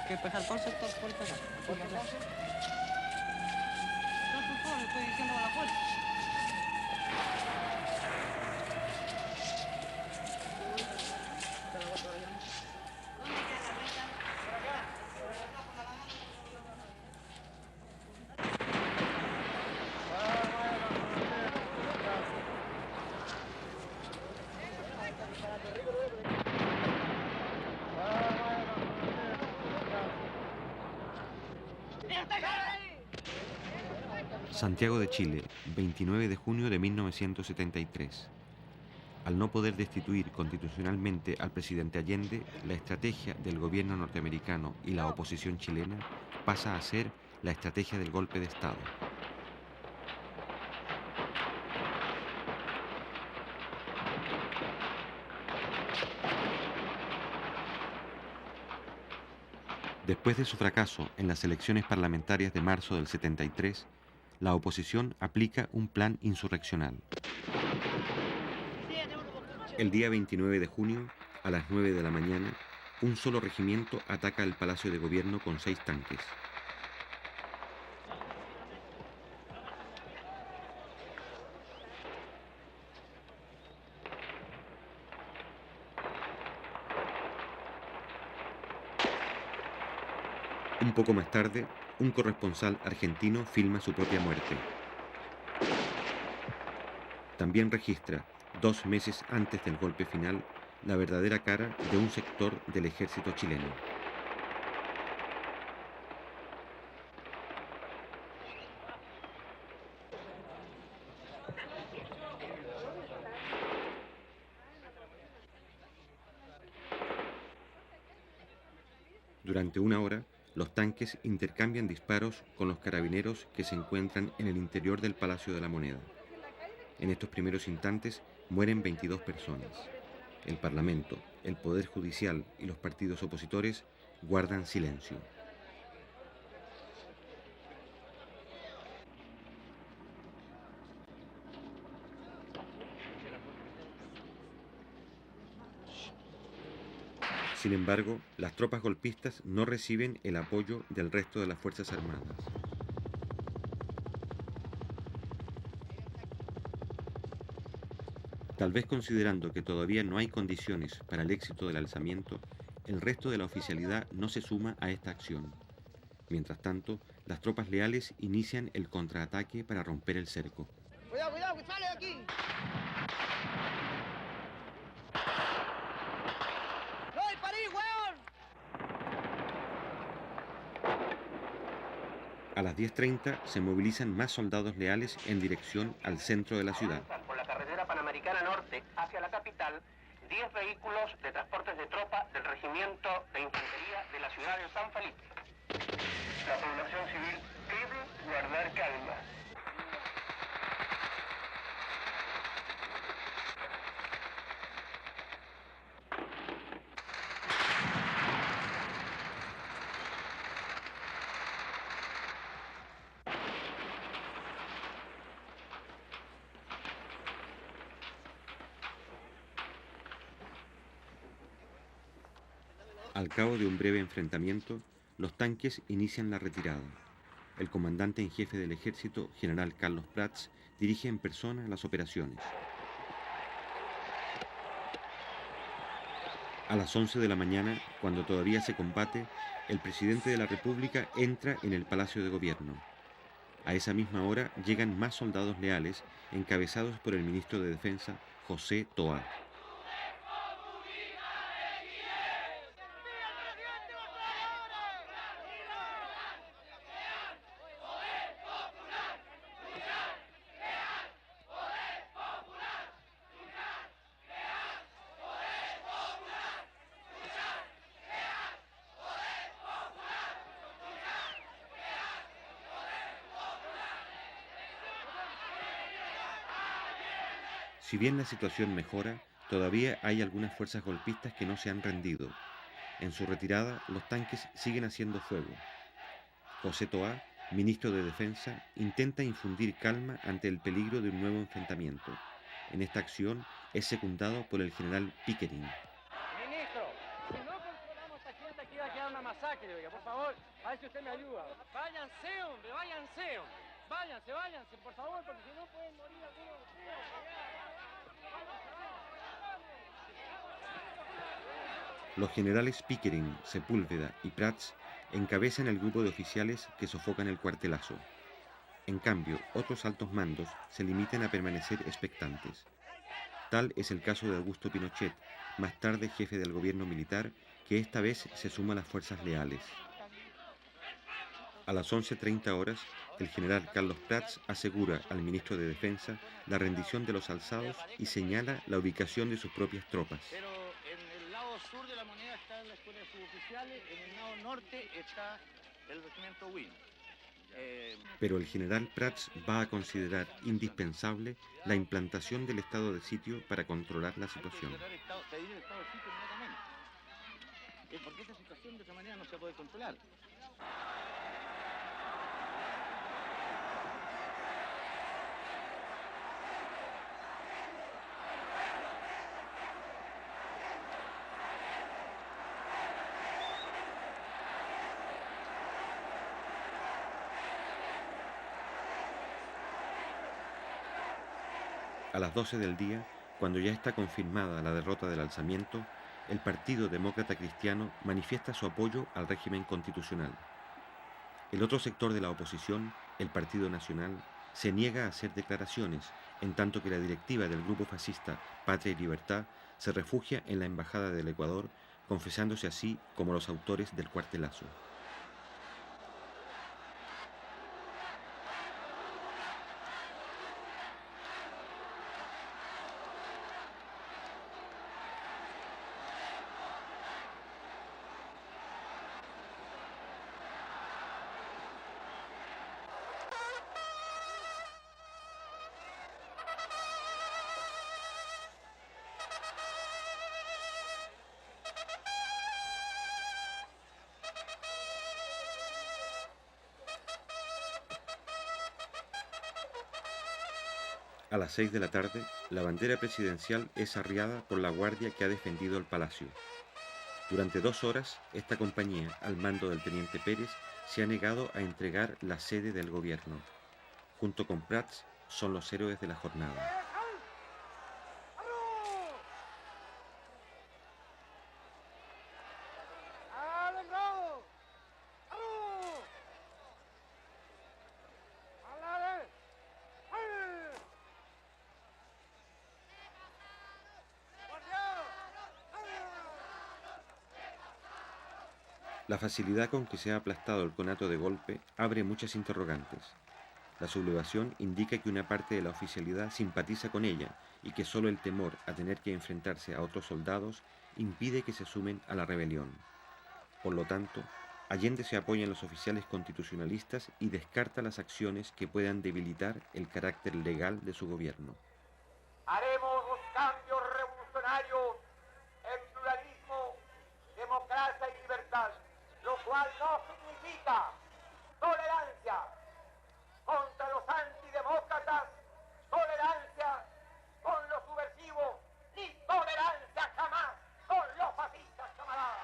Que empezar por sector por acá. Por acá. Le estoy diciendo a la fuerza. Santiago de Chile, 29 de junio de 1973. Al no poder destituir constitucionalmente al presidente Allende, la estrategia del gobierno norteamericano y la oposición chilena pasa a ser la estrategia del golpe de Estado. Después de su fracaso en las elecciones parlamentarias de marzo del 73, la oposición aplica un plan insurreccional. El día 29 de junio, a las 9 de la mañana, un solo regimiento ataca el Palacio de Gobierno con 6 tanques. Un poco más tarde, un corresponsal argentino filma su propia muerte. También registra, 2 meses antes del golpe final, la verdadera cara de un sector del ejército chileno. Durante una hora, los tanques intercambian disparos con los carabineros que se encuentran en el interior del Palacio de la Moneda. En estos primeros instantes mueren 22 personas. El Parlamento, el Poder Judicial y los partidos opositores guardan silencio. Sin embargo, las tropas golpistas no reciben el apoyo del resto de las Fuerzas Armadas. Tal vez considerando que todavía no hay condiciones para el éxito del alzamiento, el resto de la oficialidad no se suma a esta acción. Mientras tanto, las tropas leales inician el contraataque para romper el cerco. Cuidado, cuidado, que sale de aquí. ¡No disparé, weón! A las 10:30 se movilizan más soldados leales en dirección al centro de la ciudad. Por la carretera Panamericana Norte hacia la capital, 10 vehículos de transportes de tropa del Regimiento de Infantería de la ciudad de San Felipe. La población civil debe guardar calma. Al cabo de un breve enfrentamiento, los tanques inician la retirada. El comandante en jefe del ejército, general Carlos Prats, dirige en persona las operaciones. A las 11 de la mañana, cuando todavía se combate, el presidente de la República entra en el Palacio de Gobierno. A esa misma hora llegan más soldados leales, encabezados por el ministro de Defensa, José Toá. Si bien la situación mejora, todavía hay algunas fuerzas golpistas que no se han rendido. En su retirada, los tanques siguen haciendo fuego. José Toá, ministro de Defensa, intenta infundir calma ante el peligro de un nuevo enfrentamiento. en esta acción es secundado por el general Pickering. Ministro, si no controlamos a esta gente aquí va a quedar una masacre, oiga, por favor, a ver si usted me ayuda. Váyanse, hombre, váyanse, hombre. Váyanse, por favor, porque si no pueden morir algunos de ustedes. Los generales Pickering, Sepúlveda y Prats encabezan el grupo de oficiales que sofocan el cuartelazo. En cambio, otros altos mandos se limitan a permanecer expectantes. Tal es el caso de Augusto Pinochet, más tarde jefe del gobierno militar, que esta vez se suma a las fuerzas leales. A las 11:30 horas, el general Carlos Prats asegura al ministro de Defensa la rendición de los alzados y señala la ubicación de sus propias tropas. Pero en el lado sur de la Moneda está la escuela de suboficiales, en el lado norte está el regimiento Win. Pero el general Prats va a considerar indispensable la implantación del estado de sitio para controlar la situación. Pedir el estado de sitio inmediatamente. Porque esta situación de esa manera no se puede controlar. A las 12 del día, cuando ya está confirmada la derrota del alzamiento, el Partido Demócrata Cristiano manifiesta su apoyo al régimen constitucional. El otro sector de la oposición, el Partido Nacional, se niega a hacer declaraciones, en tanto que la directiva del grupo fascista Patria y Libertad se refugia en la Embajada del Ecuador, confesándose así como los autores del cuartelazo. A las 6 de la tarde, la bandera presidencial es arriada por la guardia que ha defendido el palacio. Durante 2 horas, esta compañía, al mando del teniente Pérez, se ha negado a entregar la sede del gobierno. Junto con Prats, son los héroes de la jornada. La facilidad con que se ha aplastado el conato de golpe abre muchas interrogantes. La sublevación indica que una parte de la oficialidad simpatiza con ella y que solo el temor a tener que enfrentarse a otros soldados impide que se sumen a la rebelión. Por lo tanto, Allende se apoya en los oficiales constitucionalistas y descarta las acciones que puedan debilitar el carácter legal de su gobierno. Haremos los cambios revolucionarios en pluralismo, democracia y libertad, lo cual no significa tolerancia contra los antidemócratas, tolerancia con los subversivos, ni tolerancia jamás con los fascistas, camaradas.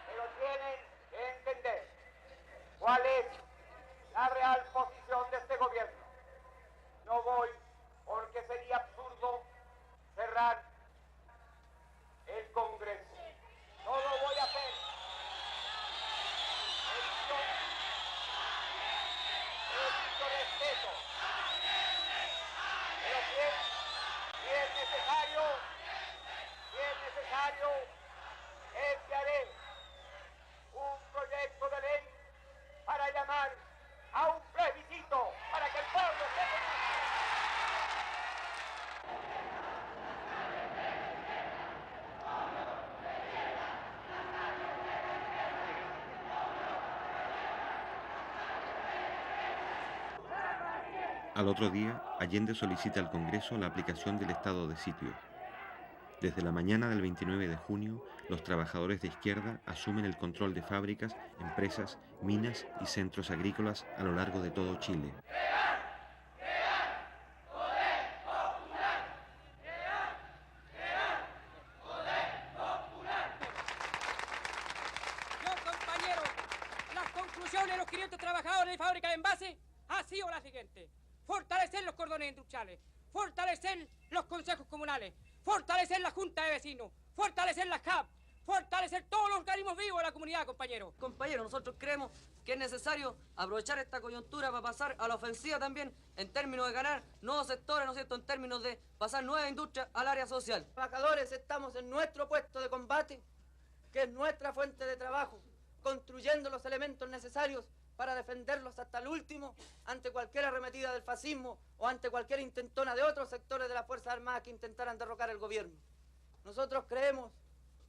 Pero tienen que entender cuál es la real posición de este gobierno. No voy porque sería absurdo cerrar el Congreso. No lo voy a hacer. Esto respeto. Pero si es necesario, enviaré un proyecto de ley para llamar a un plebiscito para que el pueblo se pronuncie. Al otro día, Allende solicita al Congreso la aplicación del estado de sitio. Desde la mañana del 29 de junio, los trabajadores de izquierda asumen el control de fábricas, empresas, minas y centros agrícolas a lo largo de todo Chile. Compañeros, las conclusiones de los 500 trabajadores de fábrica de envase ha sido la siguiente: fortalecer los cordones industriales, fortalecer los consejos comunales, fortalecer la junta de vecinos, fortalecer las CAP, fortalecer todos los organismos vivos de la comunidad, compañeros. Compañeros, nosotros creemos que es necesario aprovechar esta coyuntura para pasar a la ofensiva también en términos de ganar nuevos sectores, ¿no es cierto?, en términos de pasar nuevas industrias al área social. Trabajadores, estamos en nuestro puesto de combate, que es nuestra fuente de trabajo, construyendo los elementos necesarios para defenderlos hasta el último ante cualquier arremetida del fascismo o ante cualquier intentona de otros sectores de las Fuerzas Armadas que intentaran derrocar el gobierno. Nosotros creemos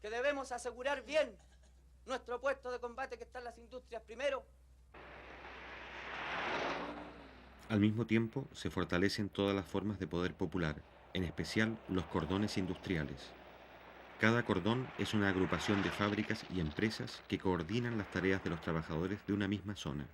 que debemos asegurar bien nuestro puesto de combate, que está en las industrias primero. Al mismo tiempo, se fortalecen todas las formas de poder popular, en especial los cordones industriales. Cada cordón es una agrupación de fábricas y empresas que coordinan las tareas de los trabajadores de una misma zona.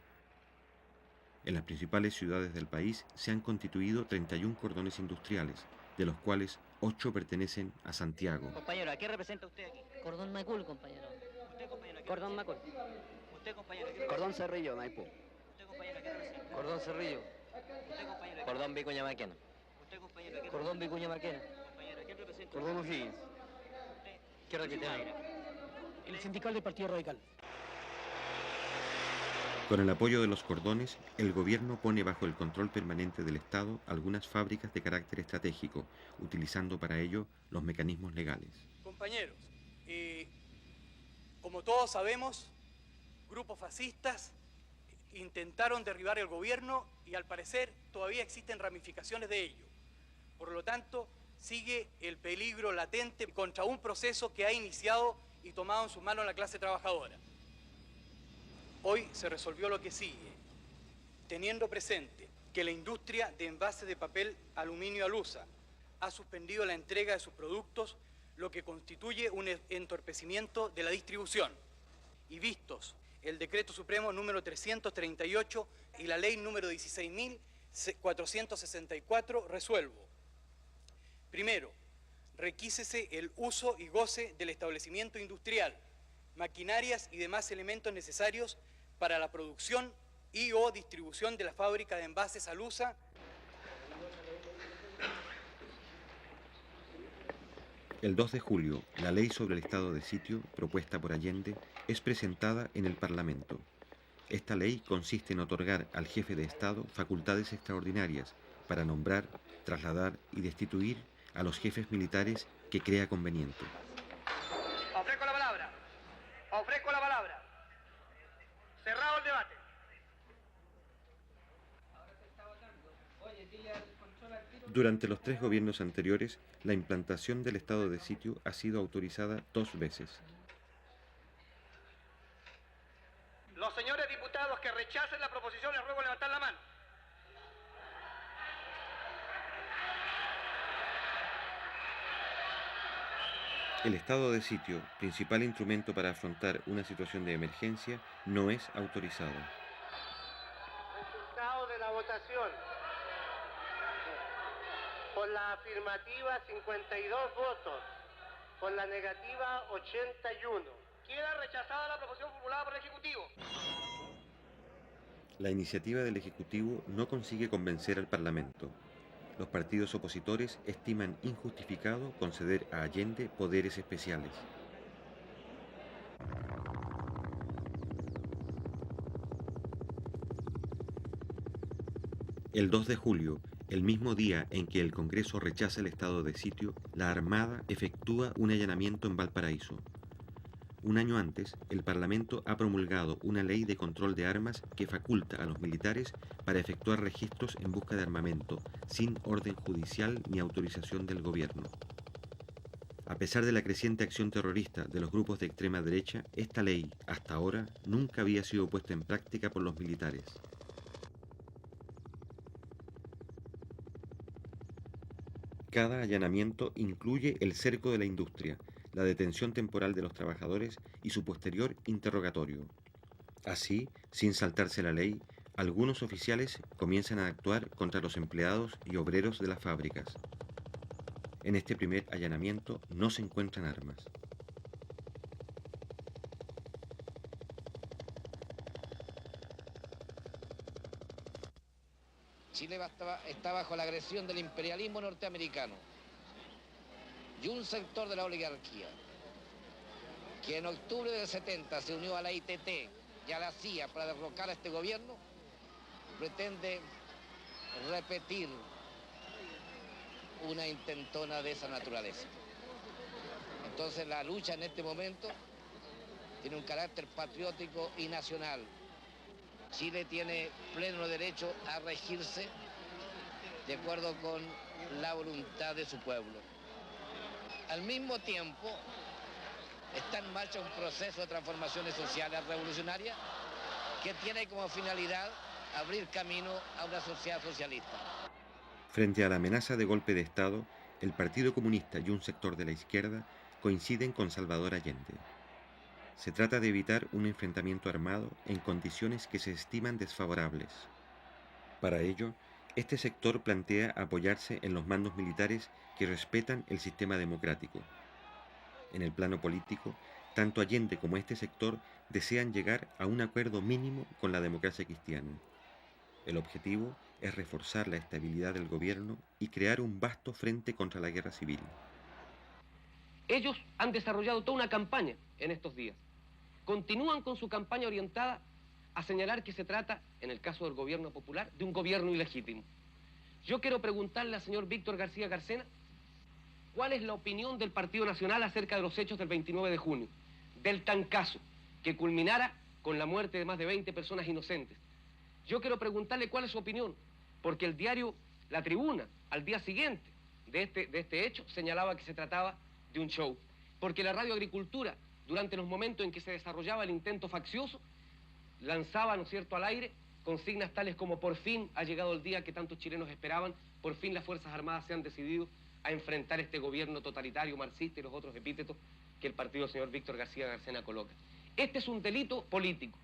En las principales ciudades del país se han constituido 31 cordones industriales, de los cuales 8 pertenecen a Santiago. Compañero, ¿a qué representa usted aquí? Cordón Macul, compañero. ¿Usted, compañero, a qué Cordón representa? Macul. ¿Usted, compañero, a qué Cordón Cerrillo, Maipú. ¿Usted, compañero, a qué representa? Cordón Cerrillo. ¿Usted, compañero, a qué Cordón Vicuña Maquena. ¿Usted, compañero, a qué Cordón Vicuña Maquena. Compañero, ¿a quién representa? Cordón O'Higgins. ¿Qué representa? El sindical del Partido Radical. Con el apoyo de los cordones, el gobierno pone bajo el control permanente del Estado algunas fábricas de carácter estratégico, utilizando para ello los mecanismos legales. Compañeros, como todos sabemos, grupos fascistas intentaron derribar el gobierno y al parecer todavía existen ramificaciones de ello. Por lo tanto, sigue el peligro latente contra un proceso que ha iniciado y tomado en sus manos la clase trabajadora. Hoy se resolvió lo que sigue, teniendo presente que la industria de envases de papel aluminio Alusa ha suspendido la entrega de sus productos, lo que constituye un entorpecimiento de la distribución. Y vistos el Decreto Supremo número 338 y la Ley número 16.464, resuelvo. Primero, requísese el uso y goce del establecimiento industrial, maquinarias y demás elementos necesarios para la producción y o distribución de la fábrica de envases Alusa. El 2 de julio, la ley sobre el estado de sitio, propuesta por Allende, es presentada en el Parlamento. Esta ley consiste en otorgar al jefe de Estado facultades extraordinarias para nombrar, trasladar y destituir a los jefes militares que crea conveniente. Ofrezco la palabra. Ofrezco la palabra. Cerrado el debate. Durante los 3 gobiernos anteriores, la implantación del estado de sitio ha sido autorizada 2 veces. Los señores diputados que rechacen la proposición les ruego levantar la mano. El estado de sitio, principal instrumento para afrontar una situación de emergencia, no es autorizado. Resultado de la votación. Por la afirmativa 52 votos, por la negativa 81. Queda rechazada la proposición formulada por el Ejecutivo. La iniciativa del Ejecutivo no consigue convencer al Parlamento. Los partidos opositores estiman injustificado conceder a Allende poderes especiales. El 2 de julio, el mismo día en que el Congreso rechaza el estado de sitio, la Armada efectúa un allanamiento en Valparaíso. Un año antes, el Parlamento ha promulgado una ley de control de armas que faculta a los militares para efectuar registros en busca de armamento, sin orden judicial ni autorización del gobierno. A pesar de la creciente acción terrorista de los grupos de extrema derecha, esta ley, hasta ahora, nunca había sido puesta en práctica por los militares. Cada allanamiento incluye el cerco de la industria, la detención temporal de los trabajadores y su posterior interrogatorio. Así, sin saltarse la ley, algunos oficiales comienzan a actuar contra los empleados y obreros de las fábricas. En este primer allanamiento no se encuentran armas. Chile está bajo la agresión del imperialismo norteamericano y un sector de la oligarquía que en octubre del 70 se unió a la ITT y a la CIA para derrocar a este gobierno, pretende repetir una intentona de esa naturaleza. Entonces la lucha en este momento tiene un carácter patriótico y nacional. Chile tiene pleno derecho a regirse de acuerdo con la voluntad de su pueblo. Al mismo tiempo, está en marcha un proceso de transformaciones sociales revolucionarias que tiene como finalidad abrir camino a una sociedad socialista. Frente a la amenaza de golpe de Estado, el Partido Comunista y un sector de la izquierda coinciden con Salvador Allende. Se trata de evitar un enfrentamiento armado en condiciones que se estiman desfavorables. Para ello, este sector plantea apoyarse en los mandos militares que respetan el sistema democrático. En el plano político, tanto Allende como este sector desean llegar a un acuerdo mínimo con la democracia cristiana. El objetivo es reforzar la estabilidad del gobierno y crear un vasto frente contra la guerra civil. Ellos han desarrollado toda una campaña en estos días. Continúan con su campaña orientada a señalar que se trata, en el caso del gobierno popular, de un gobierno ilegítimo. Yo quiero preguntarle al señor Víctor García Garcena cuál es la opinión del Partido Nacional acerca de los hechos del 29 de junio, del tancazo que culminara con la muerte de más de 20 personas inocentes. Yo quiero preguntarle cuál es su opinión, porque el diario La Tribuna, al día siguiente de este hecho, señalaba que se trataba de un show, porque la Radio Agricultura, durante los momentos en que se desarrollaba el intento faccioso, lanzaba, ¿no es cierto?, al aire consignas tales como por fin ha llegado el día que tantos chilenos esperaban, por fin las Fuerzas Armadas se han decidido a enfrentar este gobierno totalitario, marxista y los otros epítetos que el partido del señor Víctor García Garcena coloca. Este es un delito político,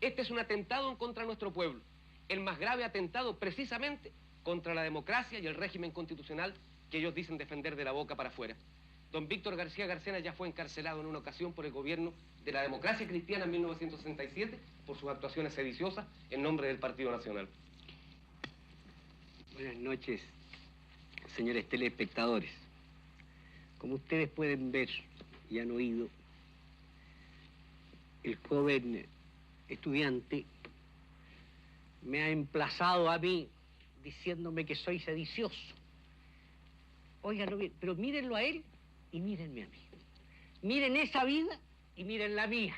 este es un atentado en contra de nuestro pueblo, el más grave atentado precisamente contra la democracia y el régimen constitucional que ellos dicen defender de la boca para afuera. Don Víctor García Garcena ya fue encarcelado en una ocasión por el gobierno de la democracia cristiana en 1967 por sus actuaciones sediciosas en nombre del Partido Nacional. Buenas noches, señores telespectadores. Como ustedes pueden ver y han oído, el joven estudiante me ha emplazado a mí diciéndome que soy sedicioso. Óiganlo bien, pero mírenlo a él y mírenme a mí. Miren esa vida y miren la mía.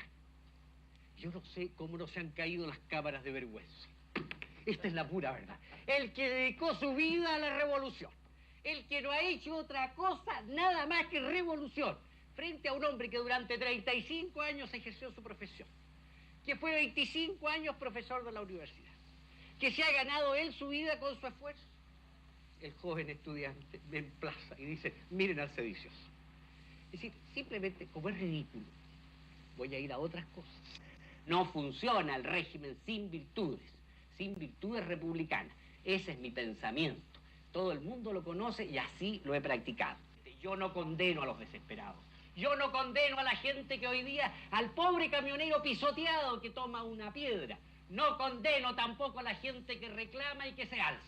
Yo no sé cómo no se han caído las cámaras de vergüenza. Esta es la pura verdad. El que dedicó su vida a la revolución. El que no ha hecho otra cosa, nada más que revolución. Frente a un hombre que durante 35 años ejerció su profesión. Que fue 25 años profesor de la universidad. Que se ha ganado él su vida con su esfuerzo. El joven estudiante me emplaza y dice, miren al sedicioso. Es decir, simplemente, como es ridículo, voy a ir a otras cosas. No funciona el régimen sin virtudes republicanas. Ese es mi pensamiento. Todo el mundo lo conoce y así lo he practicado. Yo no condeno a los desesperados. Yo no condeno a la gente que hoy día, al pobre camionero pisoteado que toma una piedra. No condeno tampoco a la gente que reclama y que se alza.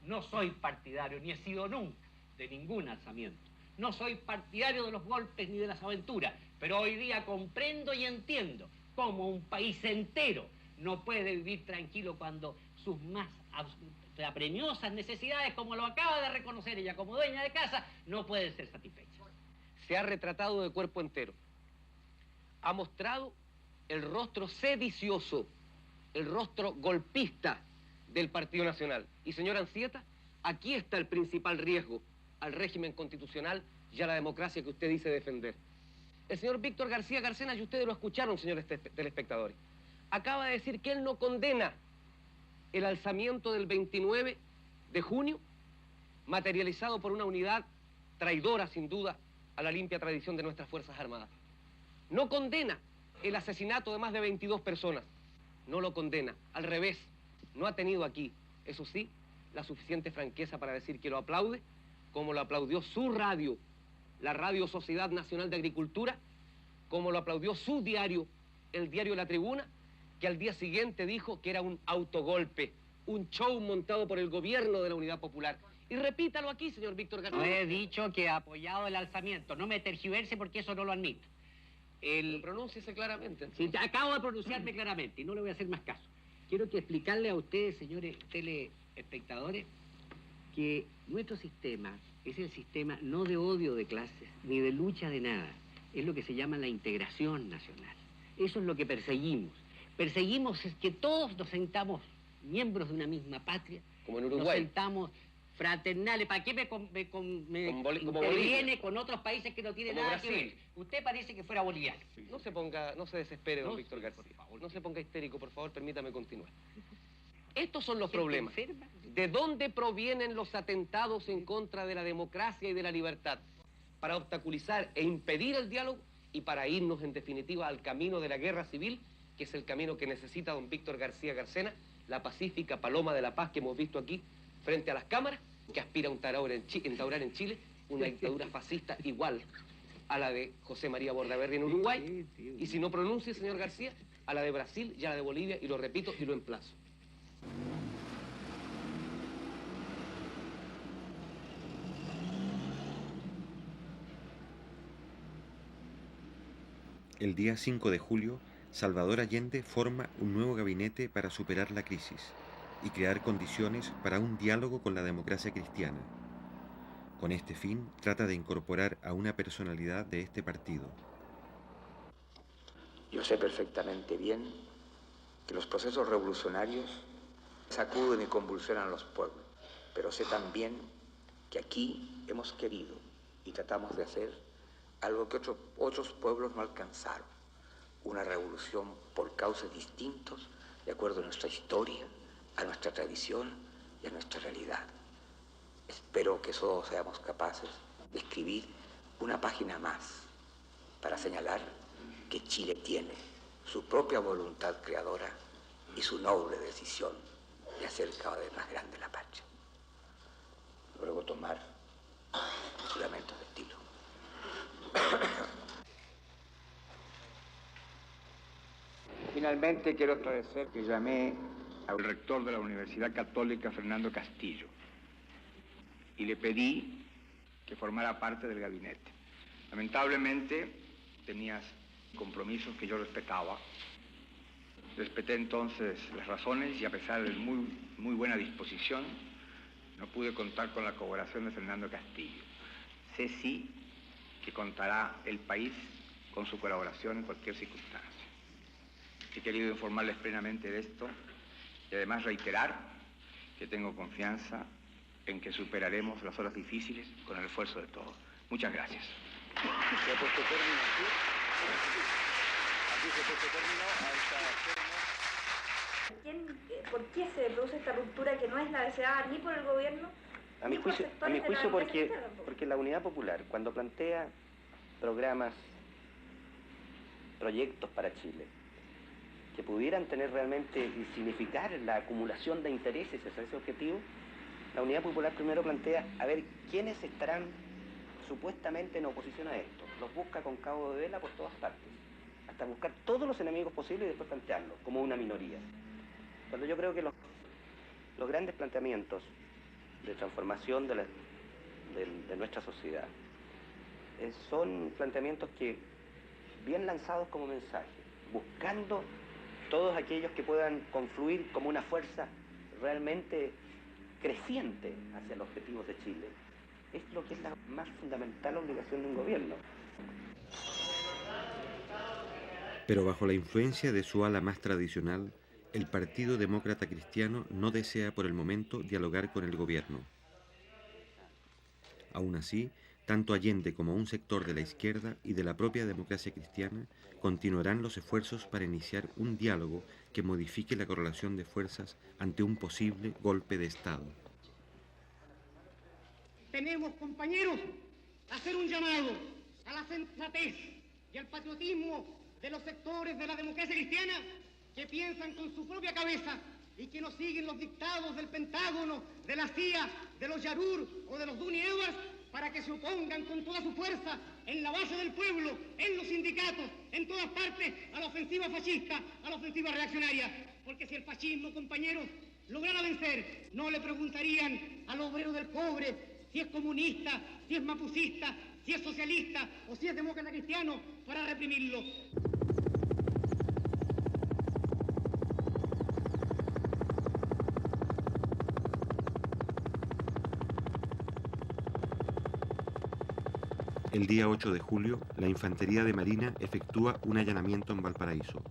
No soy partidario, ni he sido nunca, de ningún alzamiento. No soy partidario de los golpes ni de las aventuras, pero hoy día comprendo y entiendo cómo un país entero no puede vivir tranquilo cuando sus más apremiosas necesidades, como lo acaba de reconocer ella como dueña de casa, no pueden ser satisfechas. Se ha retratado de cuerpo entero. Ha mostrado el rostro sedicioso, el rostro golpista del Partido Nacional. Y señor Anzieta, aquí está el principal riesgo al régimen constitucional y a la democracia que usted dice defender. El señor Víctor García Garcena, y ustedes lo escucharon, señores telespectadores, acaba de decir que él no condena el alzamiento del 29 de junio materializado por una unidad traidora, sin duda, a la limpia tradición de nuestras Fuerzas Armadas. No condena el asesinato de más de 22 personas. No lo condena. Al revés, no ha tenido aquí, eso sí, la suficiente franqueza para decir que lo aplaude, como lo aplaudió su radio, la Radio Sociedad Nacional de Agricultura, como lo aplaudió su diario, el diario La Tribuna, que al día siguiente dijo que era un autogolpe, un show montado por el gobierno de la Unidad Popular. Y repítalo aquí, señor Víctor García. No he dicho que he apoyado el alzamiento. No me tergiverse porque eso no lo admito. Pronúnciese claramente. Sí, acabo de pronunciarme claramente y no le voy a hacer más caso. Quiero que explicarle a ustedes, señores telespectadores, que nuestro sistema es el sistema no de odio de clases, ni de lucha de nada. Es lo que se llama la integración nacional. Eso es lo que perseguimos. Perseguimos es que todos nos sentamos miembros de una misma patria. Como en Uruguay. Nos sentamos fraternales. ¿Para qué me Bolivia. viene con otros países que no tienen Como nada Brasil. que ver? Usted parece que fuera boliviano. No se desespere, don Víctor García. No se ponga histérico, por favor, permítame continuar. Estos son los problemas. ¿De dónde provienen los atentados en contra de la democracia y de la libertad? Para obstaculizar e impedir el diálogo y para irnos, en definitiva, al camino de la guerra civil, que es el camino que necesita don Víctor García Garcena, la pacífica paloma de la paz que hemos visto aquí frente a las cámaras, que aspira a instaurar en Chile una dictadura fascista igual a la de José María Bordaberry en Uruguay, y si no pronuncie, señor García, a la de Brasil y a la de Bolivia, y lo repito y lo emplazo. El día 5 de julio, Salvador Allende forma un nuevo gabinete para superar la crisis y crear condiciones para un diálogo con la democracia cristiana. Con este fin, trata de incorporar a una personalidad de este partido. Yo sé perfectamente bien que los procesos revolucionarios sacuden y convulsionan a los pueblos, pero sé también que aquí hemos querido y tratamos de hacer algo que otros pueblos no alcanzaron, una revolución por causas distintos, de acuerdo a nuestra historia, a nuestra tradición y a nuestra realidad. Espero que todos seamos capaces de escribir una página más para señalar que Chile tiene su propia voluntad creadora y su noble decisión de hacer cada vez más grande la patria. Luego tomar juramento de estilo. Finalmente quiero esclarecer que llamé al rector de la Universidad Católica, Fernando Castillo, y le pedí que formara parte del gabinete. Lamentablemente tenías compromisos que yo respetaba. Respeté entonces las razones y a pesar de muy buena disposición, no pude contar con la colaboración de Fernando Castillo. Sé sí que contará el país con su colaboración en cualquier circunstancia. He querido informarles plenamente de esto y además reiterar que tengo confianza en que superaremos las horas difíciles con el esfuerzo de todos. Muchas gracias. ¿Por qué se produce esta ruptura que no es la deseada ni por el gobierno? A mi juicio porque la Unidad Popular, cuando plantea programas, proyectos para Chile, que pudieran tener realmente y significar la acumulación de intereses hacia ese objetivo, la Unidad Popular primero plantea a ver quiénes estarán supuestamente en oposición a esto. Los busca con cabo de vela por todas partes, hasta buscar todos los enemigos posibles y después plantearlos como una minoría. Cuando yo creo que los grandes planteamientos de transformación de nuestra sociedad son planteamientos que, bien lanzados como mensaje, buscando todos aquellos que puedan confluir como una fuerza realmente creciente hacia los objetivos de Chile, es lo que es la más fundamental obligación de un gobierno. Pero bajo la influencia de su ala más tradicional, el Partido Demócrata Cristiano no desea por el momento dialogar con el gobierno. Aún así, tanto Allende como un sector de la izquierda y de la propia democracia cristiana continuarán los esfuerzos para iniciar un diálogo que modifique la correlación de fuerzas ante un posible golpe de Estado. tenemos, compañeros, a hacer un llamado a la sensatez y al patriotismo de los sectores de la democracia cristiana que piensan con su propia cabeza y que no siguen los dictados del Pentágono, de la CIA, de los Yarur o de los Duni Edwards, para que se opongan con toda su fuerza en la base del pueblo, en los sindicatos, en todas partes, a la ofensiva fascista, a la ofensiva reaccionaria. Porque si el fascismo, compañeros, lograra vencer, no le preguntarían al obrero del cobre si es comunista, si es mapucista, si es socialista o si es demócrata cristiano para reprimirlo. El día 8 de julio, la Infantería de Marina efectúa un allanamiento en Valparaíso.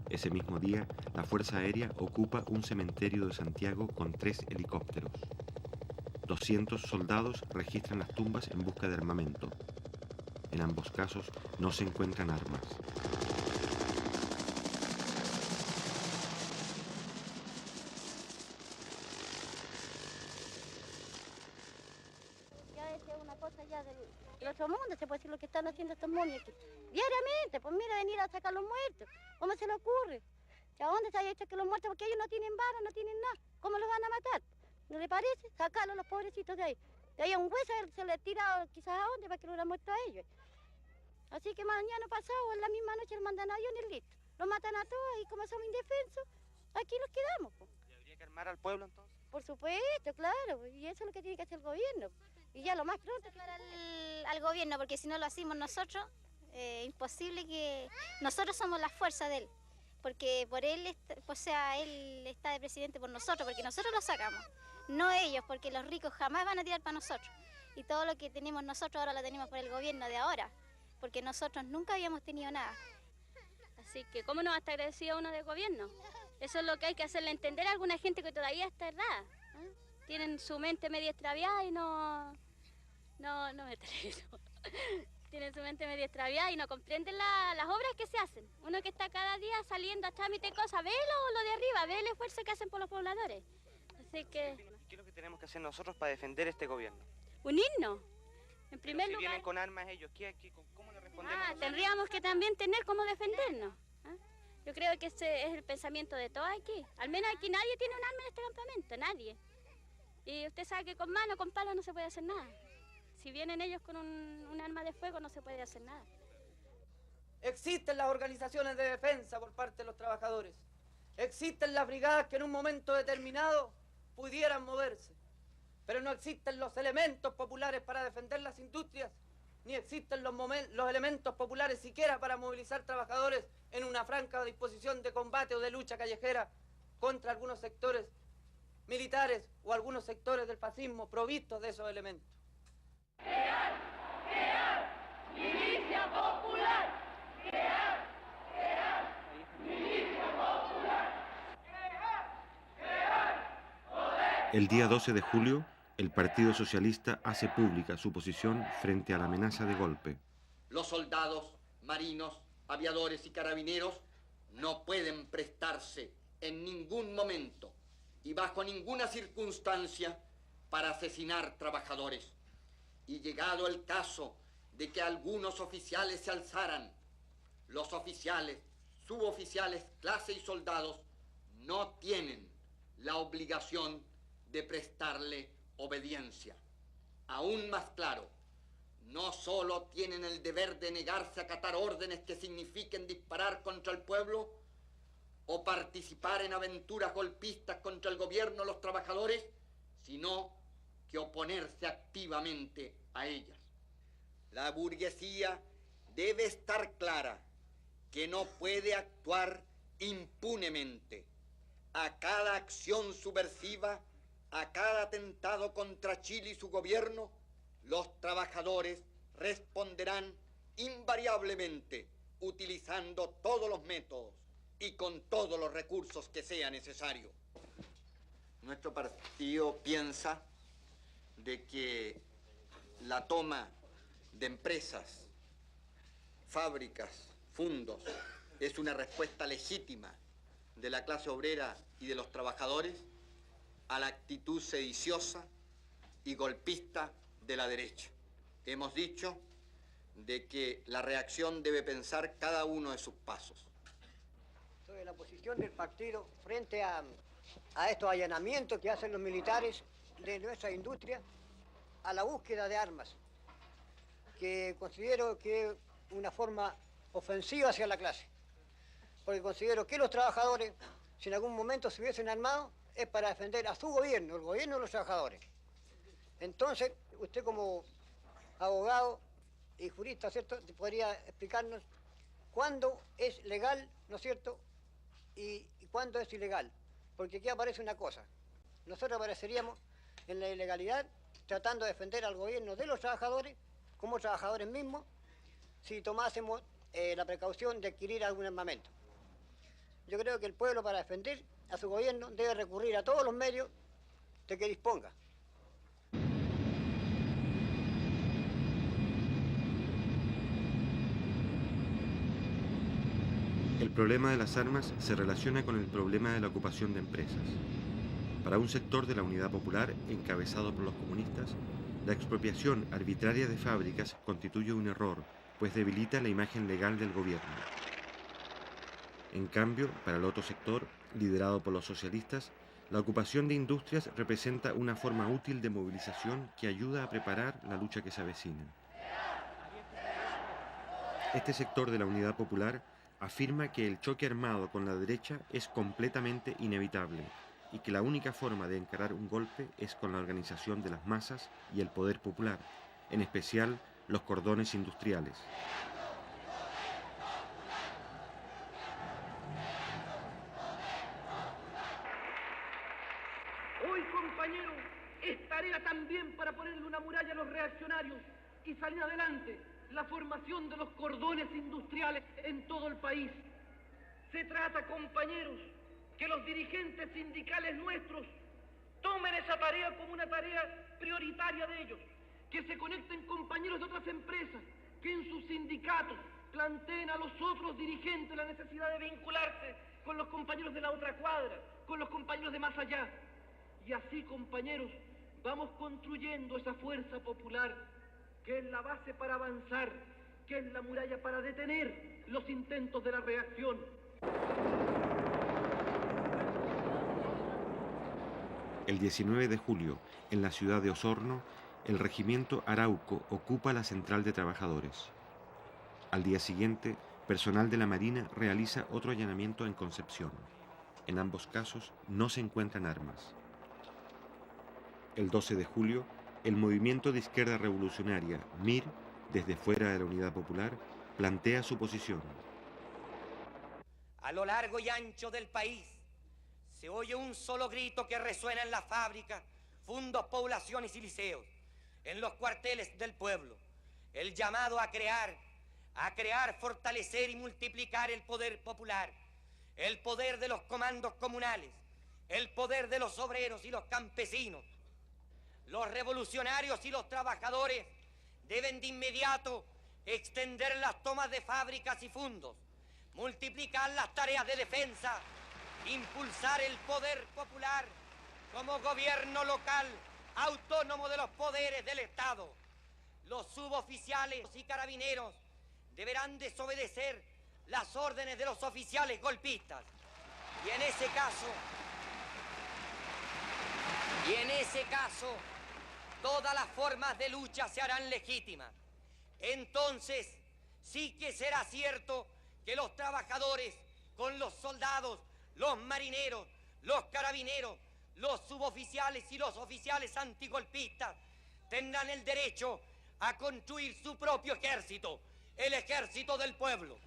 Ese mismo día, la Fuerza Aérea ocupa un cementerio de Santiago con 3 helicópteros. 200 soldados registran las tumbas en busca de armamento. En ambos casos no se encuentran armas. El otro mundo, se puede decir lo que están haciendo estos momios aquí. Diariamente, pues mira, venir a sacar los muertos. ¿Cómo se le ocurre? ¿A dónde se ha hecho que los muertos? Porque ellos no tienen balas, no tienen nada. ¿Cómo los van a matar? ¿No le parece? Sacarlos los pobrecitos de ahí. De ahí a un hueso se le tira quizás a dónde para que lo hubieran muerto a ellos. Así que mañana pasado o en la misma noche le mandan aviones listo. Los matan a todos y como somos indefensos, aquí los quedamos. Pues. ¿Y habría que armar al pueblo entonces? Por supuesto, claro. Y eso es lo que tiene que hacer el gobierno. Y ya lo más pronto al gobierno, porque si no lo hacemos nosotros, imposible que... Nosotros somos la fuerza de él, porque por él, o sea, él está de presidente por nosotros, porque nosotros lo sacamos, no ellos, porque los ricos jamás van a tirar para nosotros. Y todo lo que tenemos nosotros ahora lo tenemos por el gobierno de ahora, porque nosotros nunca habíamos tenido nada. Así que, ¿cómo no va a estar agradecido uno del gobierno? Eso es lo que hay que hacerle entender a alguna gente que todavía está errada. Tienen su mente medio extraviada y no me traigo. Tienen su mente medio extraviada y no comprenden las obras que se hacen. Uno que está cada día saliendo a trámite cosas, ve lo de arriba, ve el esfuerzo que hacen por los pobladores. Así que... ¿Qué es lo que tenemos que hacer nosotros para defender este gobierno? Unirnos. En primer lugar... Si vienen con armas ellos, ¿cómo le respondemos? Tendríamos que también tener cómo defendernos. Yo creo que ese es el pensamiento de todos aquí. Al menos aquí nadie tiene un arma en este campamento, nadie. Y usted sabe que con mano, con palo no se puede hacer nada. Si vienen ellos con un arma de fuego no se puede hacer nada. Existen las organizaciones de defensa por parte de los trabajadores. Existen las brigadas que en un momento determinado pudieran moverse. Pero no existen los elementos populares para defender las industrias, ni existen los elementos populares siquiera para movilizar trabajadores en una franca disposición de combate o de lucha callejera contra algunos sectores militares o algunos sectores del fascismo provistos de esos elementos. ¡Milicia popular! ¡Milicia popular! El día 12 de julio, el Partido Socialista hace pública su posición frente a la amenaza de golpe. Los soldados, marinos, aviadores y carabineros no pueden prestarse en ningún momento y bajo ninguna circunstancia para asesinar trabajadores. Y llegado el caso de que algunos oficiales se alzaran, los oficiales, suboficiales, clase y soldados no tienen la obligación de prestarle obediencia. Aún más claro, no solo tienen el deber de negarse a acatar órdenes que signifiquen disparar contra el pueblo o participar en aventuras golpistas contra el gobierno o los trabajadores, sino que oponerse activamente a ellas. La burguesía debe estar clara que no puede actuar impunemente. A cada acción subversiva, a cada atentado contra Chile y su gobierno, los trabajadores responderán invariablemente utilizando todos los métodos y con todos los recursos que sea necesario. Nuestro partido piensa de que la toma de empresas, fábricas, fundos, es una respuesta legítima de la clase obrera y de los trabajadores a la actitud sediciosa y golpista de la derecha. Hemos dicho de que la reacción debe pensar cada uno de sus pasos. Sobre la posición del partido frente a estos allanamientos que hacen los militares de nuestra industria a la búsqueda de armas, que considero que es una forma ofensiva hacia la clase, porque considero que los trabajadores, si en algún momento se hubiesen armado, es para defender a su gobierno, el gobierno de los trabajadores. Entonces, usted como abogado y jurista, ¿cierto?, podría explicarnos cuándo es legal, ¿no es cierto?, y cuándo es ilegal. Porque aquí aparece una cosa. Nosotros apareceríamos en la ilegalidad tratando de defender al gobierno de los trabajadores como trabajadores mismos si tomásemos la precaución de adquirir algún armamento. Yo creo que el pueblo, para defender a su gobierno, debe recurrir a todos los medios de que disponga. El problema de las armas se relaciona con el problema de la ocupación de empresas. Para un sector de la Unidad Popular, encabezado por los comunistas, la expropiación arbitraria de fábricas constituye un error, pues debilita la imagen legal del gobierno. En cambio, para el otro sector, liderado por los socialistas, la ocupación de industrias representa una forma útil de movilización que ayuda a preparar la lucha que se avecina. Este sector de la Unidad Popular afirma que el choque armado con la derecha es completamente inevitable y que la única forma de encarar un golpe es con la organización de las masas y el poder popular, en especial los cordones industriales. Hoy, compañeros, es tarea también para ponerle una muralla a los reaccionarios y salir adelante la formación de los cordones industriales en todo el país. Se trata, compañeros, que los dirigentes sindicales nuestros tomen esa tarea como una tarea prioritaria de ellos, que se conecten compañeros de otras empresas, que en sus sindicatos planteen a los otros dirigentes la necesidad de vincularse con los compañeros de la otra cuadra, con los compañeros de más allá. Y así, compañeros, vamos construyendo esa fuerza popular que es la base para avanzar, que es la muralla para detener los intentos de la reacción. El 19 de julio, en la ciudad de Osorno, el regimiento Arauco ocupa la central de trabajadores. Al día siguiente, personal de la Marina realiza otro allanamiento en Concepción. En ambos casos no se encuentran armas. El 12 de julio, el movimiento de izquierda revolucionaria, MIR, desde fuera de la Unidad Popular, plantea su posición. A lo largo y ancho del país se oye un solo grito que resuena en las fábricas, fundos, poblaciones y liceos, en los cuarteles del pueblo. El llamado a crear, fortalecer y multiplicar el poder popular, el poder de los comandos comunales, el poder de los obreros y los campesinos. Los revolucionarios y los trabajadores deben de inmediato extender las tomas de fábricas y fundos, multiplicar las tareas de defensa, impulsar el poder popular como gobierno local autónomo de los poderes del Estado. Los suboficiales y carabineros deberán desobedecer las órdenes de los oficiales golpistas. Y en ese caso, todas las formas de lucha se harán legítimas. Entonces, sí que será cierto que los trabajadores, con los soldados, los marineros, los carabineros, los suboficiales y los oficiales antigolpistas, tendrán el derecho a construir su propio ejército, el ejército del pueblo.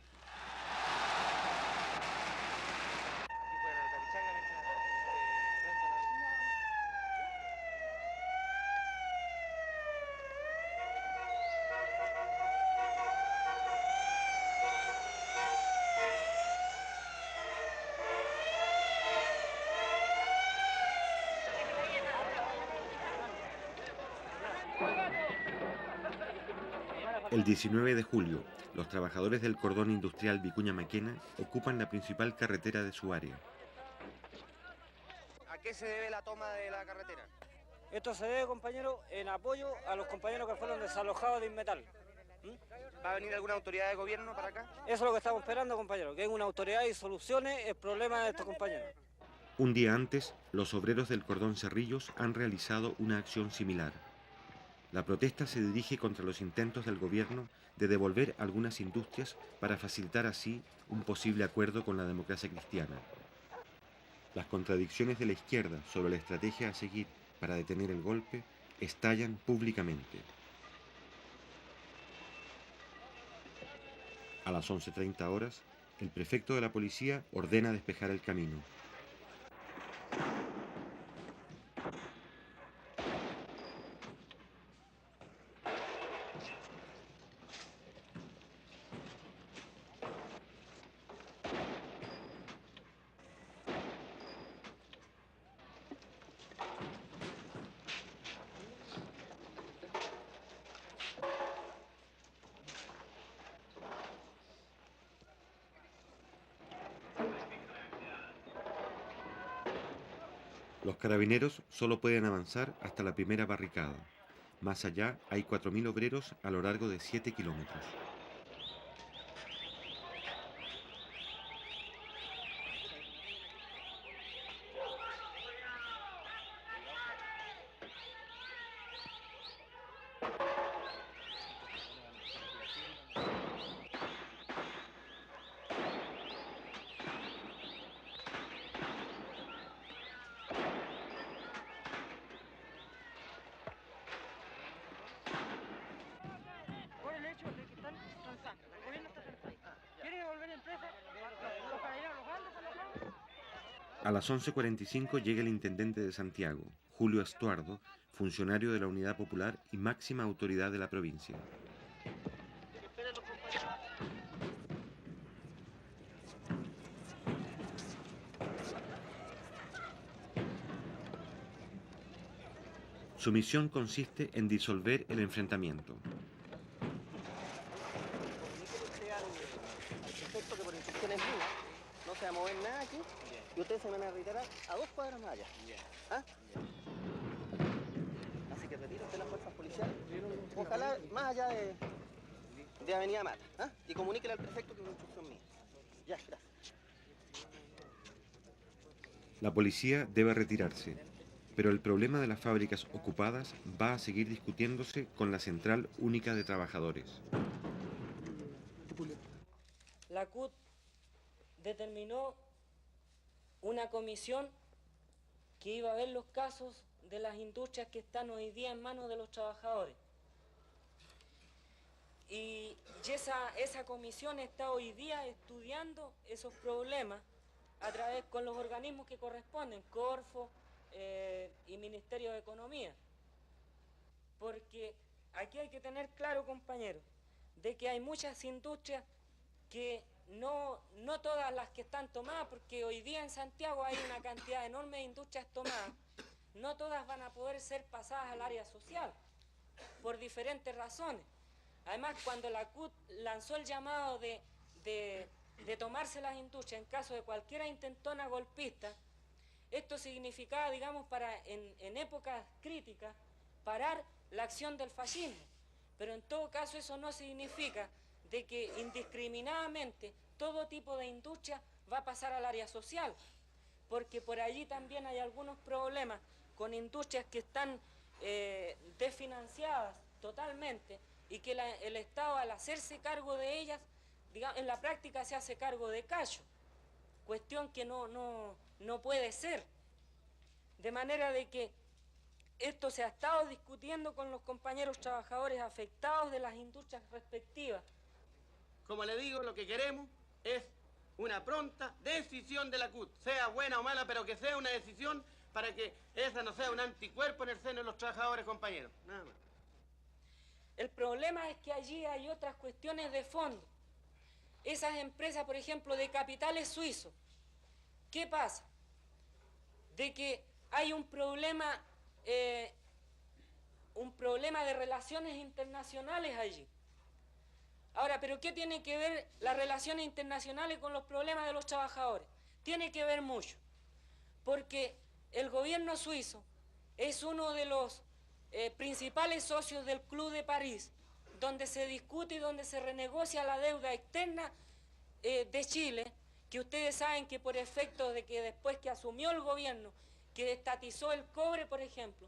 El 19 de julio, los trabajadores del cordón industrial Vicuña Maquena ocupan la principal carretera de su área. ¿A qué se debe la toma de la carretera? Esto se debe, compañero, en apoyo a los compañeros que fueron desalojados de Inmetal. ¿Va a venir alguna autoridad de gobierno para acá? Eso es lo que estamos esperando, compañero, que venga una autoridad y solucione el problema de estos compañeros. Un día antes, los obreros del Cordón Cerrillos han realizado una acción similar. La protesta se dirige contra los intentos del gobierno de devolver algunas industrias para facilitar así un posible acuerdo con la democracia cristiana. Las contradicciones de la izquierda sobre la estrategia a seguir para detener el golpe estallan públicamente. A las 11:30 horas, el prefecto de la policía ordena despejar el camino. Los carabineros solo pueden avanzar hasta la primera barricada. Más allá hay 4.000 obreros a lo largo de 7 kilómetros. Por el hecho de que están transando. El gobierno está transando. ¿Quieren devolver empresas? ¿Los carabineros los van desalojando? A las 11:45 llega el intendente de Santiago, Julio Estuardo, funcionario de la Unidad Popular y máxima autoridad de la provincia. Su misión consiste en disolver el enfrentamiento. Al prefecto que por instrucciones mías no se va a mover nada aquí y ustedes se van a retirar a 2 cuadras más allá. ¿Ah? Así que retire usted las fuerzas policiales, ojalá más allá de Avenida Mata. ¿Ah? Y comuníquele al prefecto que es una instrucción mía. Ya, gracias. La policía debe retirarse, pero el problema de las fábricas ocupadas va a seguir discutiéndose con la Central Única de Trabajadores. La CUT determinó una comisión que iba a ver los casos de las industrias que están hoy día en manos de los trabajadores. Y esa comisión está hoy día estudiando esos problemas a través con los organismos que corresponden, Corfo y Ministerio de Economía. Porque aquí hay que tener claro, compañeros, de que hay muchas industrias que no todas las que están tomadas, porque hoy día en Santiago hay una cantidad enorme de industrias tomadas, no todas van a poder ser pasadas al área social, por diferentes razones. Además, cuando la CUT lanzó el llamado de tomarse las industrias en caso de cualquier intentona golpista, esto significaba, digamos, en épocas críticas, parar la acción del fascismo. Pero en todo caso eso no significa de que indiscriminadamente todo tipo de industria va a pasar al área social, porque por allí también hay algunos problemas con industrias que están desfinanciadas totalmente y que el Estado, al hacerse cargo de ellas, digamos, en la práctica se hace cargo de callo, cuestión que no puede ser. De manera de que esto se ha estado discutiendo con los compañeros trabajadores afectados de las industrias respectivas. Como le digo, lo que queremos es una pronta decisión de la CUT, sea buena o mala, pero que sea una decisión para que esa no sea un anticuerpo en el seno de los trabajadores, compañeros. Nada más. El problema es que allí hay otras cuestiones de fondo. Esas empresas, por ejemplo, de capitales suizos, ¿qué pasa? De que hay un problema de relaciones internacionales allí. Ahora, ¿pero qué tiene que ver las relaciones internacionales con los problemas de los trabajadores? Tiene que ver mucho, porque el gobierno suizo es uno de los principales socios del Club de París, donde se discute y donde se renegocia la deuda externa de Chile, que ustedes saben que por efecto de que después que asumió el gobierno, que estatizó el cobre, por ejemplo,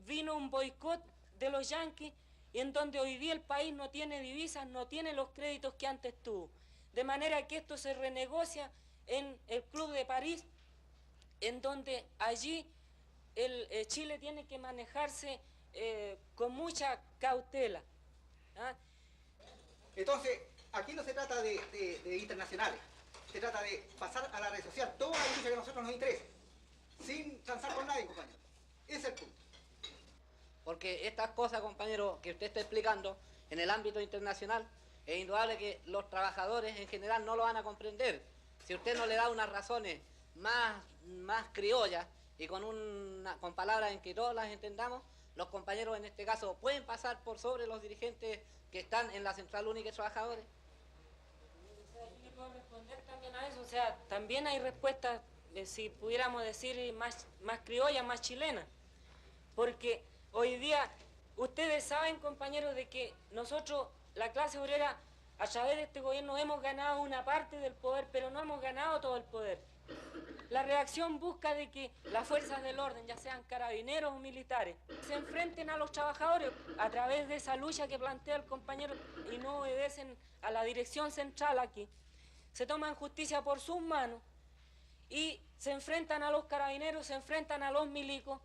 vino un boicot de los yanquis, en donde hoy día el país no tiene divisas, no tiene los créditos que antes tuvo. De manera que esto se renegocia en el Club de París, en donde allí Chile tiene que manejarse con mucha cautela. ¿Ah? Entonces, aquí no se trata de internacionales, se trata de pasar a la red social toda la lucha que a nosotros nos interesa, sin transar con nadie, compañero. Ese es el punto. Porque estas cosas, compañero, que usted está explicando en el ámbito internacional, es indudable que los trabajadores en general no lo van a comprender. Si usted no le da unas razones más criollas y con palabras en que todos las entendamos, los compañeros en este caso pueden pasar por sobre los dirigentes que están en la Central Única de Trabajadores. Yo le puedo responder también a eso, o sea, también hay respuestas, si pudiéramos decir, más criollas, más chilenas, porque hoy día, ustedes saben, compañeros, de que nosotros, la clase obrera, a través de este gobierno hemos ganado una parte del poder, pero no hemos ganado todo el poder. La reacción busca de que las fuerzas del orden, ya sean carabineros o militares, se enfrenten a los trabajadores a través de esa lucha que plantea el compañero y no obedecen a la dirección central aquí. Se toman justicia por sus manos y se enfrentan a los carabineros, se enfrentan a los milicos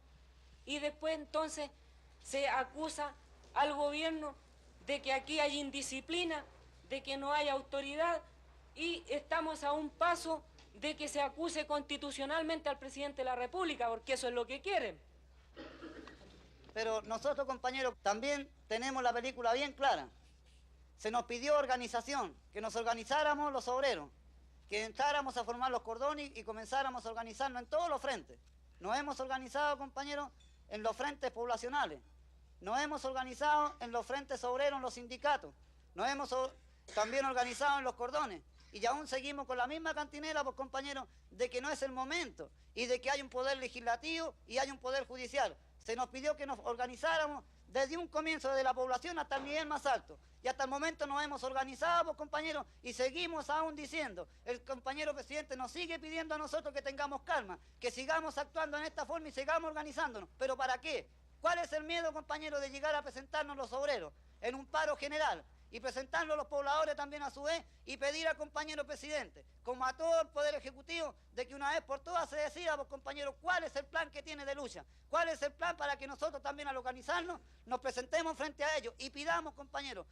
y después entonces se acusa al gobierno de que aquí hay indisciplina, de que no hay autoridad y estamos a un paso de que se acuse constitucionalmente al presidente de la República, porque eso es lo que quieren. Pero nosotros, compañeros, también tenemos la película bien clara. Se nos pidió organización, que nos organizáramos los obreros, que entráramos a formar los cordones y comenzáramos a organizarnos en todos los frentes. Nos hemos organizado, compañeros, en los frentes poblacionales. Nos hemos organizado en los frentes obreros, en los sindicatos. Nos hemos también organizado en los cordones. Y aún seguimos con la misma cantinela, pues, compañeros, de que no es el momento y de que hay un poder legislativo y hay un poder judicial. Se nos pidió que nos organizáramos desde un comienzo de la población hasta el nivel más alto. Y hasta el momento nos hemos organizado, pues, compañeros, y seguimos aún diciendo, el compañero presidente nos sigue pidiendo a nosotros que tengamos calma, que sigamos actuando en esta forma y sigamos organizándonos. ¿Pero para qué? ¿Cuál es el miedo, compañeros, de llegar a presentarnos los obreros en un paro general? Y presentarlo a los pobladores también a su vez y pedir al compañero presidente, como a todo el Poder Ejecutivo, de que una vez por todas se decida, pues, compañeros, cuál es el plan que tiene de lucha, cuál es el plan para que nosotros también al organizarnos nos presentemos frente a ellos y pidamos, compañeros,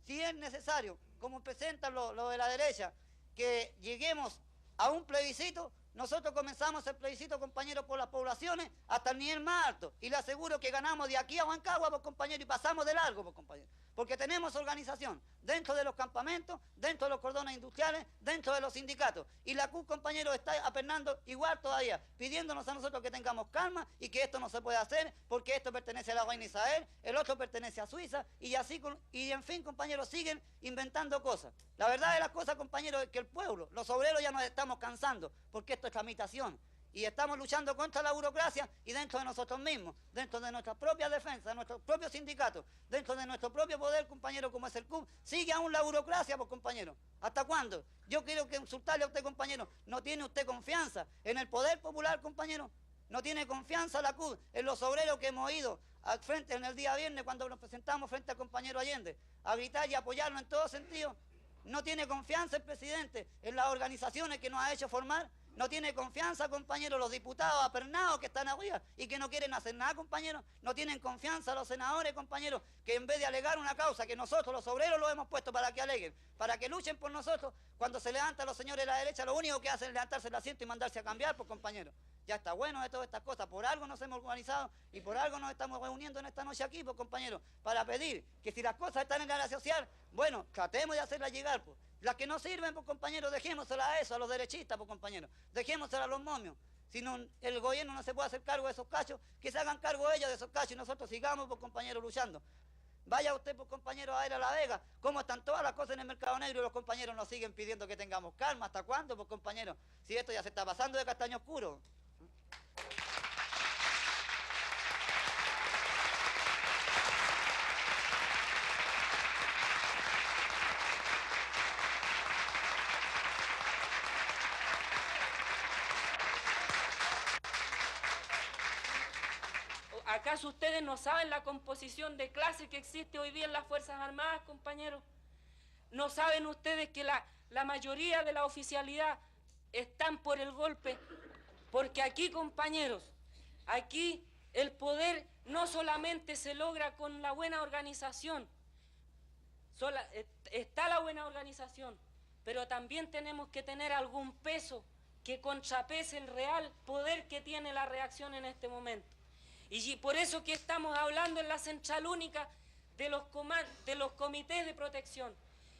si es necesario, como presentan lo de la derecha, que lleguemos a un plebiscito. Nosotros comenzamos el plebiscito, compañeros, por las poblaciones hasta el nivel más alto. Y le aseguro que ganamos de aquí a Huancagua, pues, compañeros, y pasamos de largo, pues, compañeros. Porque tenemos organización dentro de los campamentos, dentro de los cordones industriales, dentro de los sindicatos. Y la CUT, compañeros, está apernando igual todavía, pidiéndonos a nosotros que tengamos calma y que esto no se puede hacer porque esto pertenece a la reina Isabel, el otro pertenece a Suiza, y así, y en fin, compañeros, siguen inventando cosas. La verdad de las cosas, compañeros, es que el pueblo, los obreros ya nos estamos cansando, porque esto es tramitación. Y estamos luchando contra la burocracia y dentro de nosotros mismos, dentro de nuestra propia defensa, de nuestros propios sindicatos, dentro de nuestro propio poder, compañero, como es el CUB, sigue aún la burocracia, pues, compañero. ¿Hasta cuándo? Yo quiero consultarle a usted, compañero, ¿no tiene usted confianza en el poder popular, compañero? ¿No tiene confianza la CUB en los obreros que hemos ido al frente en el día viernes cuando nos presentamos frente al compañero Allende a gritar y apoyarlo en todo sentido? ¿No tiene confianza el presidente en las organizaciones que nos ha hecho formar? ¿No tiene confianza, compañeros, los diputados apernados que están arriba y que no quieren hacer nada, compañeros? ¿No tienen confianza los senadores, compañeros, que en vez de alegar una causa que nosotros, los obreros, lo hemos puesto para que aleguen, para que luchen por nosotros, cuando se levantan los señores de la derecha, lo único que hacen es levantarse el asiento y mandarse a cambiar, pues, compañeros? Ya está bueno de todas estas cosas. Por algo nos hemos organizado y por algo nos estamos reuniendo en esta noche aquí, pues, compañeros, para pedir que si las cosas están en la área social, bueno, tratemos de hacerlas llegar, pues. Las que no sirven, pues, compañeros, dejémoselas a eso, a los derechistas, pues, compañeros. Dejémoselas a los momios. Si no, el gobierno no se puede hacer cargo de esos cachos, que se hagan cargo ellos de esos cachos y nosotros sigamos, pues, compañeros, luchando. Vaya usted, pues, compañeros, a ir a La Vega, cómo están todas las cosas en el mercado negro y los compañeros nos siguen pidiendo que tengamos calma. ¿Hasta cuándo, pues, compañeros? Si esto ya se está pasando de castaño oscuro. ¿Acaso ustedes no saben la composición de clase que existe hoy día en las Fuerzas Armadas, compañeros? ¿No saben ustedes que la mayoría de la oficialidad están por el golpe? Porque aquí, compañeros, aquí el poder no solamente se logra con la buena organización, está la buena organización, pero también tenemos que tener algún peso que contrapese el real poder que tiene la reacción en este momento. Y por eso que estamos hablando en la Central Única de los comités de protección.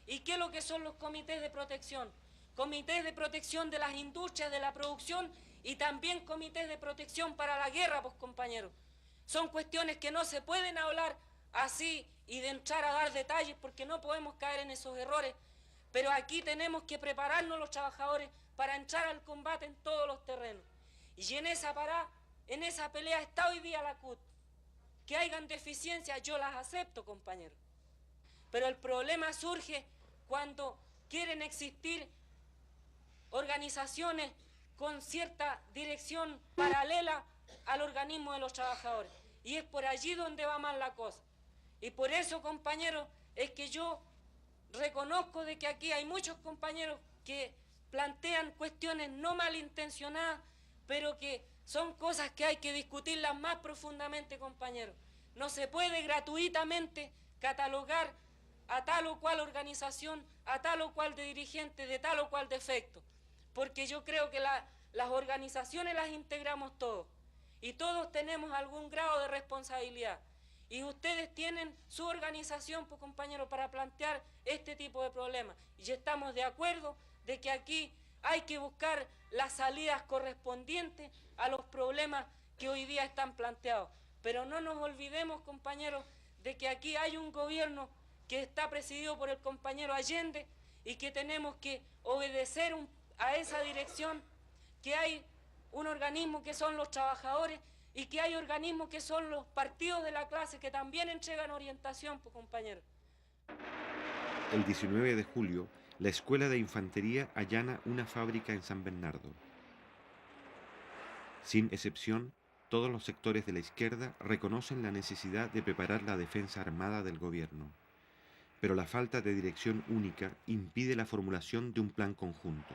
¿Y qué es lo que son los comités de protección? Comités de protección de las industrias, de la producción y también comités de protección para la guerra, pues compañeros. Son cuestiones que no se pueden hablar así y de entrar a dar detalles porque no podemos caer en esos errores. Pero aquí tenemos que prepararnos los trabajadores para entrar al combate en todos los terrenos. Y en esa pelea está hoy día la CUT. Que hayan deficiencias, yo las acepto, compañeros. Pero el problema surge cuando quieren existir organizaciones con cierta dirección paralela al organismo de los trabajadores. Y es por allí donde va mal la cosa. Y por eso, compañeros, es que yo reconozco de que aquí hay muchos compañeros que plantean cuestiones no malintencionadas, pero que son cosas que hay que discutirlas más profundamente, compañeros. No se puede gratuitamente catalogar a tal o cual organización, a tal o cual de dirigente, de tal o cual defecto. Porque yo creo que las organizaciones las integramos todos. Y todos tenemos algún grado de responsabilidad. Y ustedes tienen su organización, pues, compañeros, para plantear este tipo de problemas. Y estamos de acuerdo de que aquí hay que buscar las salidas correspondientes a los problemas que hoy día están planteados. Pero no nos olvidemos, compañeros, de que aquí hay un gobierno que está presidido por el compañero Allende y que tenemos que obedecer a esa dirección, que hay un organismo que son los trabajadores y que hay organismos que son los partidos de la clase que también entregan orientación, pues, compañeros. El 19 de julio, la Escuela de Infantería allana una fábrica en San Bernardo. Sin excepción, todos los sectores de la izquierda reconocen la necesidad de preparar la defensa armada del gobierno, pero la falta de dirección única impide la formulación de un plan conjunto.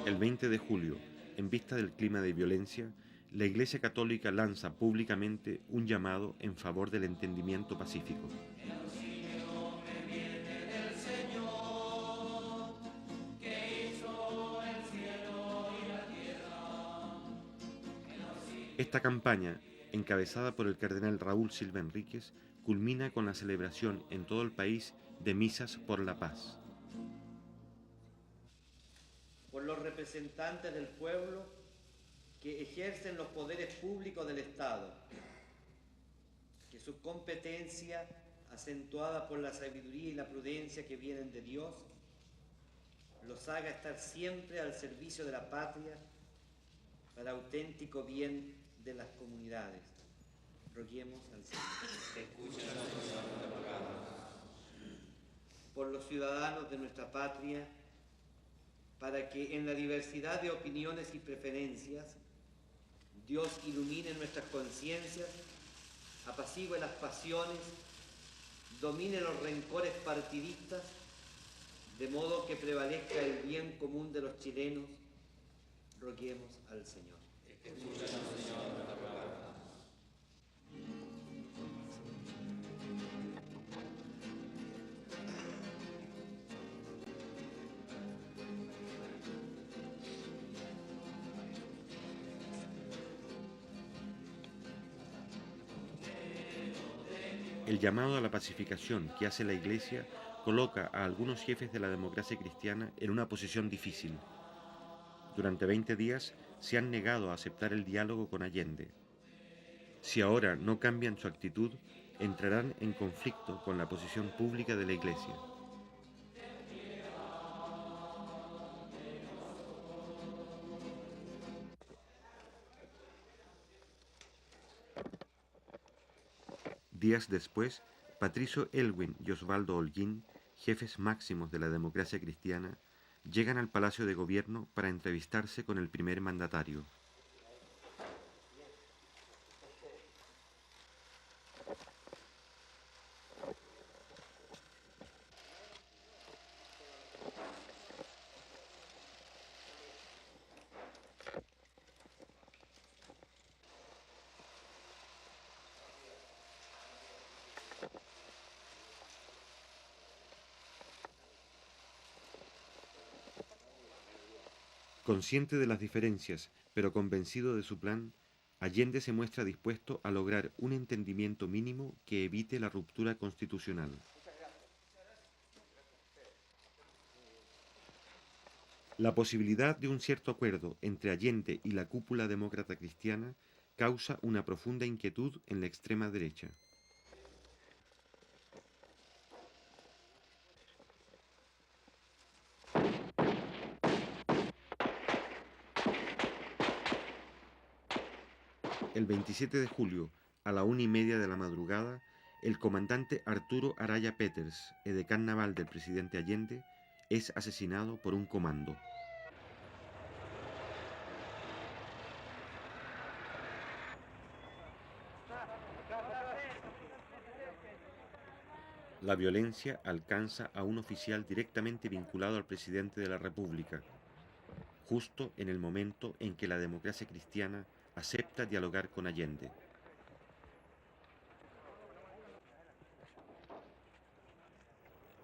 El 20 de julio, en vista del clima de violencia, la Iglesia Católica lanza públicamente un llamado en favor del entendimiento pacífico. Esta campaña, encabezada por el cardenal Raúl Silva Enríquez, culmina con la celebración en todo el país de misas por la paz. Por los representantes del pueblo que ejercen los poderes públicos del Estado, que su competencia, acentuada por la sabiduría y la prudencia que vienen de Dios, los haga estar siempre al servicio de la patria para auténtico bien de las comunidades. Roguemos al Señor. Por los ciudadanos de nuestra patria, para que en la diversidad de opiniones y preferencias Dios ilumine nuestras conciencias, apacigüe las pasiones, domine los rencores partidistas, de modo que prevalezca el bien común de los chilenos. Roguemos al Señor. Escúchanos, Señor, nuestra palabra. El llamado a la pacificación que hace la Iglesia coloca a algunos jefes de la democracia cristiana en una posición difícil. Durante 20 días se han negado a aceptar el diálogo con Allende. Si ahora no cambian su actitud, entrarán en conflicto con la posición pública de la Iglesia. Días después, Patricio Elwin y Osvaldo Holguín, jefes máximos de la democracia cristiana, llegan al Palacio de Gobierno para entrevistarse con el primer mandatario. Consciente de las diferencias, pero convencido de su plan, Allende se muestra dispuesto a lograr un entendimiento mínimo que evite la ruptura constitucional. La posibilidad de un cierto acuerdo entre Allende y la cúpula demócrata cristiana causa una profunda inquietud en la extrema derecha. El 27 de julio, a la 1:30 de la madrugada, el comandante Arturo Araya Peters, edecán naval del presidente Allende, es asesinado por un comando. La violencia alcanza a un oficial directamente vinculado al presidente de la República, justo en el momento en que la democracia cristiana acepta dialogar con Allende.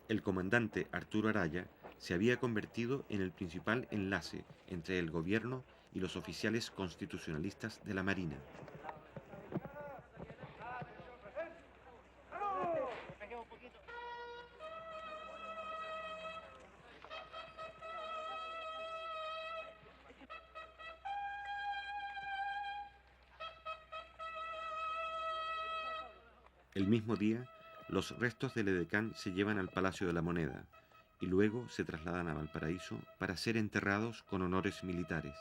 El comandante Arturo Araya se había convertido en el principal enlace entre el gobierno y los oficiales constitucionalistas de la Marina. El mismo día, los restos del edecán se llevan al Palacio de la Moneda y luego se trasladan a Valparaíso para ser enterrados con honores militares.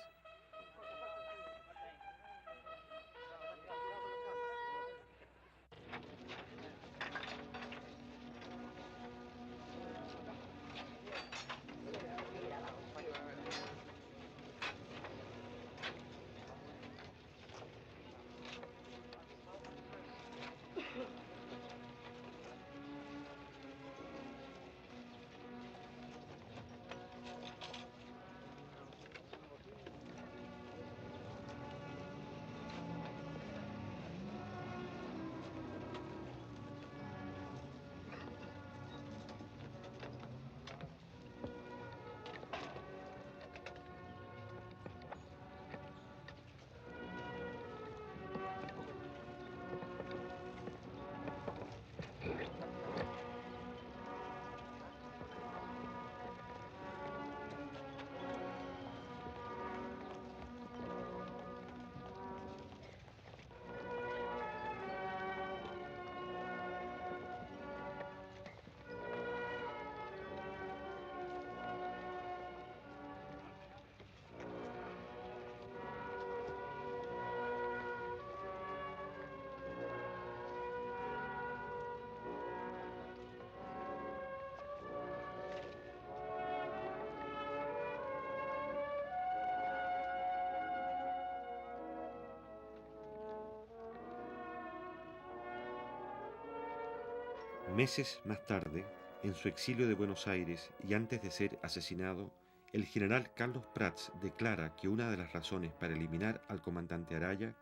Meses más tarde, en su exilio de Buenos Aires y antes de ser asesinado, el general Carlos Prats declara que una de las razones para eliminar al comandante Araya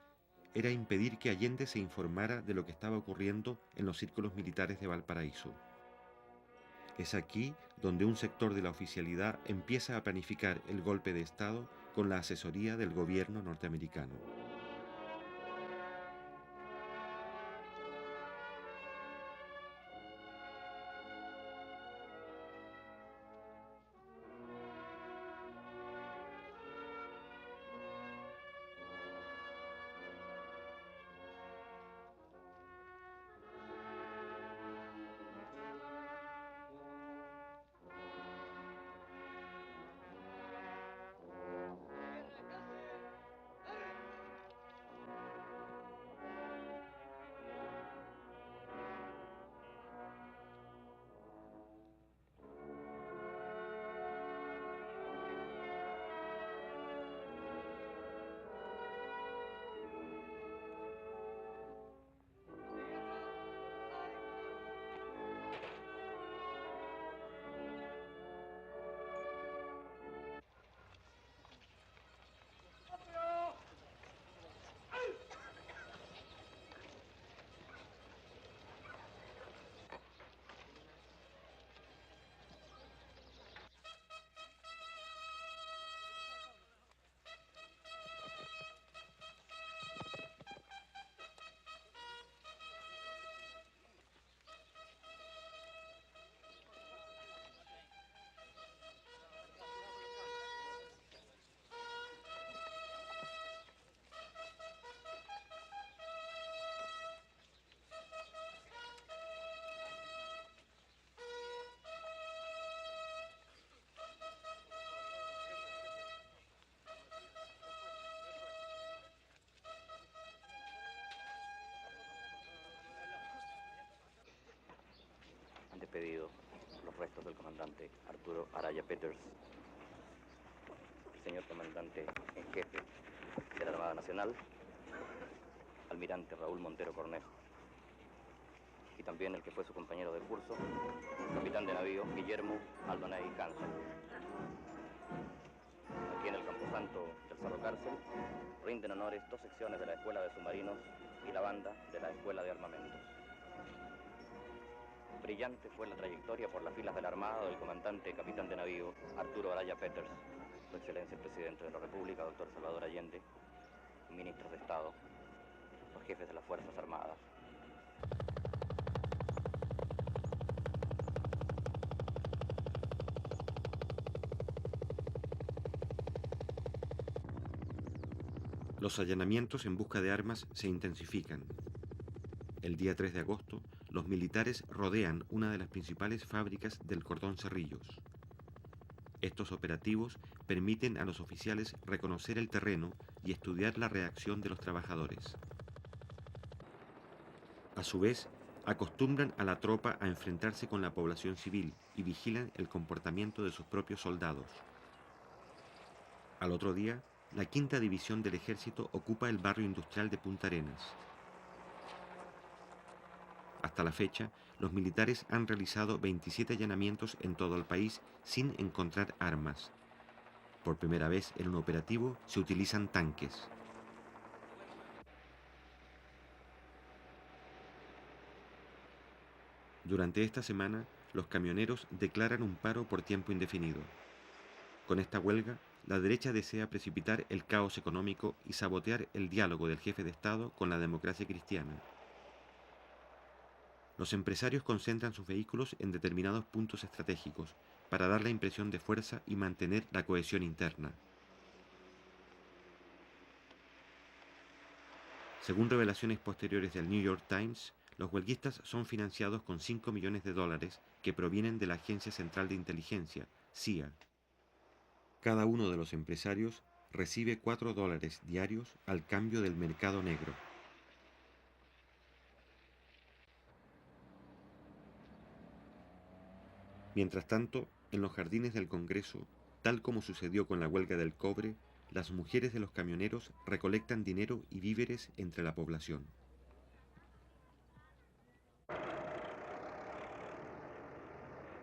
era impedir que Allende se informara de lo que estaba ocurriendo en los círculos militares de Valparaíso. Es aquí donde un sector de la oficialidad empieza a planificar el golpe de Estado con la asesoría del gobierno norteamericano. comandante Arturo Araya Peters, el señor comandante en jefe de la Armada Nacional, almirante Raúl Montero Cornejo, y también el que fue su compañero de curso, capitán de navío Guillermo Aldonay Hanson. Aquí en el camposanto del Cerro Cárcel rinden honores 2 secciones de la Escuela de Submarinos y la banda de la Escuela de Armamentos. Brillante fue la trayectoria por las filas de la Armada del comandante capitán de navío Arturo Araya Peters, Su Excelencia el Presidente de la República, doctor Salvador Allende, ministros de Estado, los jefes de las Fuerzas Armadas. Los allanamientos en busca de armas se intensifican. El día 3 de agosto, los militares rodean una de las principales fábricas del Cordón Cerrillos. Estos operativos permiten a los oficiales reconocer el terreno y estudiar la reacción de los trabajadores. A su vez, acostumbran a la tropa a enfrentarse con la población civil y vigilan el comportamiento de sus propios soldados. Al otro día, la 5ª División del Ejército ocupa el barrio industrial de Punta Arenas. Hasta la fecha, los militares han realizado 27 allanamientos en todo el país sin encontrar armas. Por primera vez en un operativo se utilizan tanques. Durante esta semana, los camioneros declaran un paro por tiempo indefinido. Con esta huelga, la derecha desea precipitar el caos económico y sabotear el diálogo del jefe de Estado con la democracia cristiana. Los empresarios concentran sus vehículos en determinados puntos estratégicos para dar la impresión de fuerza y mantener la cohesión interna. Según revelaciones posteriores del New York Times, los huelguistas son financiados con $5 millones que provienen de la Agencia Central de Inteligencia, CIA. Cada uno de los empresarios recibe $4 diarios al cambio del mercado negro. Mientras tanto, en los jardines del Congreso, tal como sucedió con la huelga del cobre, las mujeres de los camioneros recolectan dinero y víveres entre la población.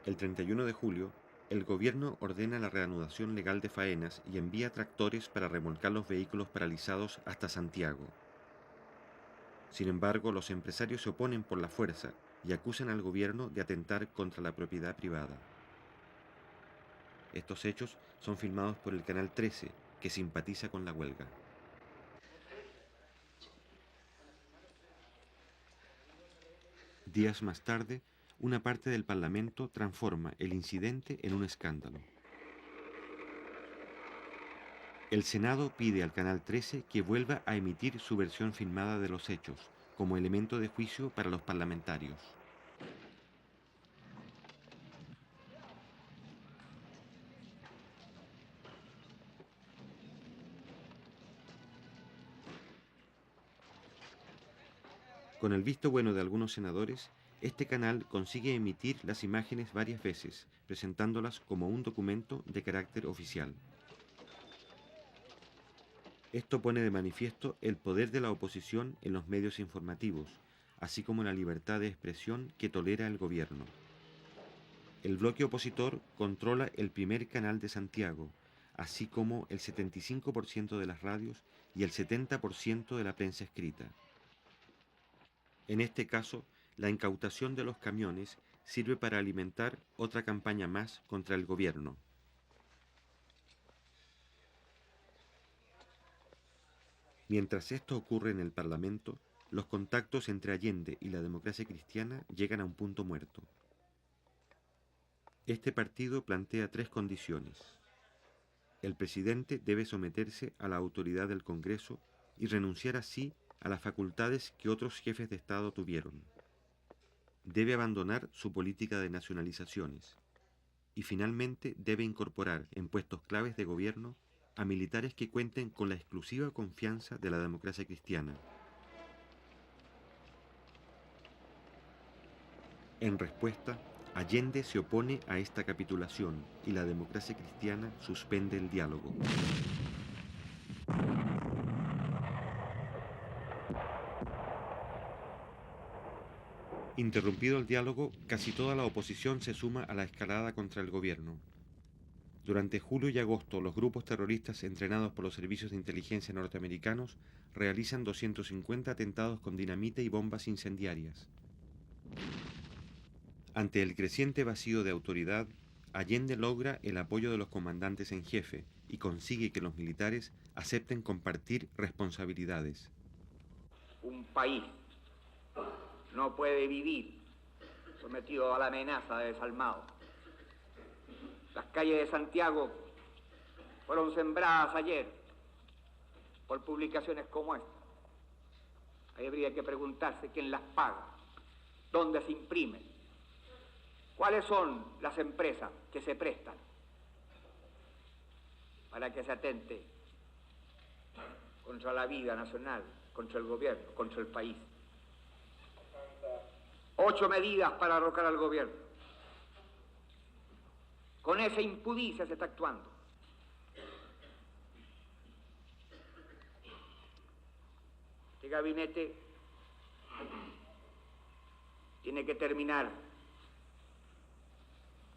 El 31 de julio, el gobierno ordena la reanudación legal de faenas y envía tractores para remolcar los vehículos paralizados hasta Santiago. Sin embargo, los empresarios se oponen por la fuerza y acusan al gobierno de atentar contra la propiedad privada. Estos hechos son filmados por el Canal 13, que simpatiza con la huelga. Días más tarde, una parte del Parlamento transforma el incidente en un escándalo. El Senado pide al Canal 13 que vuelva a emitir su versión filmada de los hechos, como elemento de juicio para los parlamentarios. Con el visto bueno de algunos senadores, este canal consigue emitir las imágenes varias veces, presentándolas como un documento de carácter oficial. Esto pone de manifiesto el poder de la oposición en los medios informativos, así como la libertad de expresión que tolera el gobierno. El bloque opositor controla el primer canal de Santiago, así como el 75% de las radios y el 70% de la prensa escrita. En este caso, la incautación de los camiones sirve para alimentar otra campaña más contra el gobierno. Mientras esto ocurre en el Parlamento, los contactos entre Allende y la democracia cristiana llegan a un punto muerto. Este partido plantea 3 condiciones. El presidente debe someterse a la autoridad del Congreso y renunciar así a las facultades que otros jefes de Estado tuvieron. Debe abandonar su política de nacionalizaciones y finalmente debe incorporar en puestos claves de gobierno a militares que cuenten con la exclusiva confianza de la democracia cristiana. En respuesta, Allende se opone a esta capitulación y la democracia cristiana suspende el diálogo. Interrumpido el diálogo, casi toda la oposición se suma a la escalada contra el gobierno. Durante julio y agosto, los grupos terroristas entrenados por los servicios de inteligencia norteamericanos realizan 250 atentados con dinamita y bombas incendiarias. Ante el creciente vacío de autoridad, Allende logra el apoyo de los comandantes en jefe y consigue que los militares acepten compartir responsabilidades. Un país no puede vivir sometido a la amenaza de desalmado. Las calles de Santiago fueron sembradas ayer por publicaciones como esta. Ahí habría que preguntarse quién las paga, dónde se imprimen, cuáles son las empresas que se prestan para que se atente contra la vida nacional, contra el gobierno, contra el país. 8 medidas para arrocar al gobierno. Con esa impudicia se está actuando. Este gabinete tiene que terminar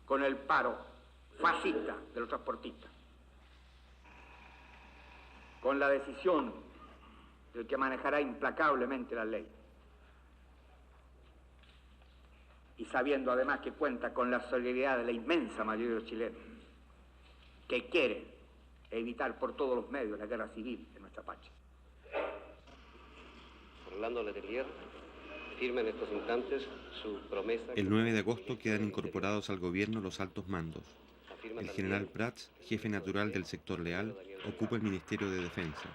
con el paro fascista de los transportistas, con la decisión del que manejará implacablemente la ley, y sabiendo además que cuenta con la solidaridad de la inmensa mayoría de los chilenos, que quieren evitar por todos los medios la guerra civil en nuestra patria. Orlando Letelier firma en estos instantes su promesa. El 9 de agosto quedan incorporados al gobierno los altos mandos. El general Prats, jefe natural del sector leal, ocupa el Ministerio de Defensa.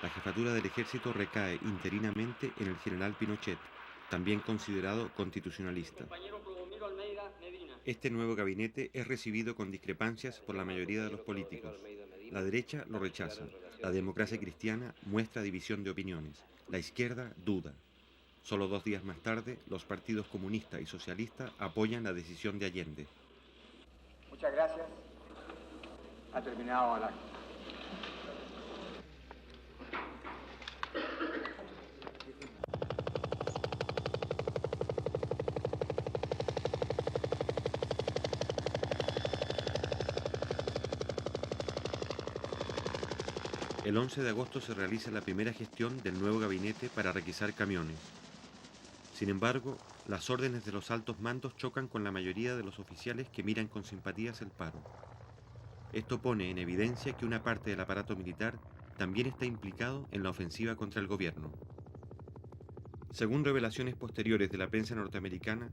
La jefatura del ejército recae interinamente en el general Pinochet, también considerado constitucionalista. Este nuevo gabinete es recibido con discrepancias por la mayoría de los políticos. La derecha lo rechaza, la democracia cristiana muestra división de opiniones, la izquierda duda. Solo 2 días más tarde, los partidos comunista y socialista apoyan la decisión de Allende. Muchas gracias. Ha terminado el acto. El 11 de agosto se realiza la primera gestión del nuevo gabinete para requisar camiones. Sin embargo, las órdenes de los altos mandos chocan con la mayoría de los oficiales que miran con simpatías el paro. Esto pone en evidencia que una parte del aparato militar también está implicado en la ofensiva contra el gobierno. Según revelaciones posteriores de la prensa norteamericana,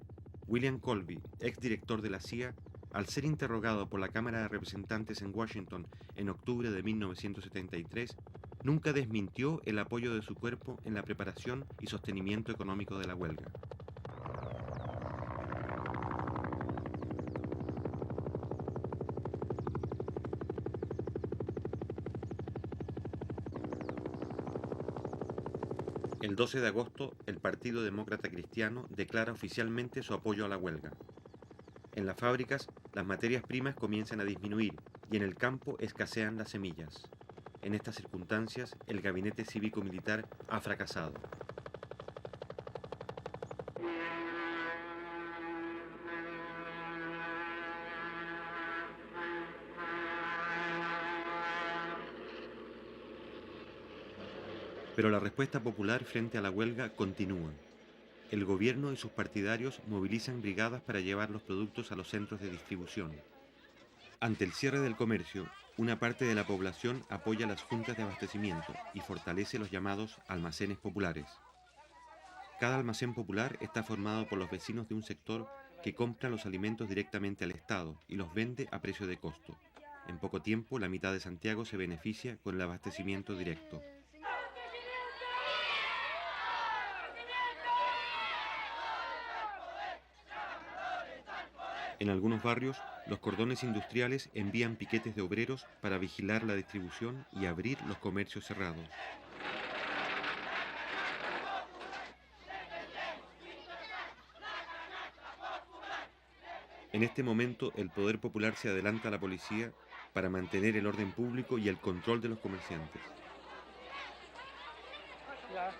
William Colby, exdirector de la CIA, al ser interrogado por la Cámara de Representantes en Washington en octubre de 1973, nunca desmintió el apoyo de su cuerpo en la preparación y sostenimiento económico de la huelga. El 12 de agosto, el Partido Demócrata Cristiano declara oficialmente su apoyo a la huelga. En las fábricas, las materias primas comienzan a disminuir y en el campo escasean las semillas. En estas circunstancias, el gabinete cívico-militar ha fracasado. Pero la respuesta popular frente a la huelga continúa. El gobierno y sus partidarios movilizan brigadas para llevar los productos a los centros de distribución. Ante el cierre del comercio, una parte de la población apoya las juntas de abastecimiento y fortalece los llamados almacenes populares. Cada almacén popular está formado por los vecinos de un sector que compra los alimentos directamente al Estado y los vende a precio de costo. En poco tiempo, la mitad de Santiago se beneficia con el abastecimiento directo. En algunos barrios, los cordones industriales envían piquetes de obreros para vigilar la distribución y abrir los comercios cerrados. En este momento, el poder popular se adelanta a la policía para mantener el orden público y el control de los comerciantes. Ya.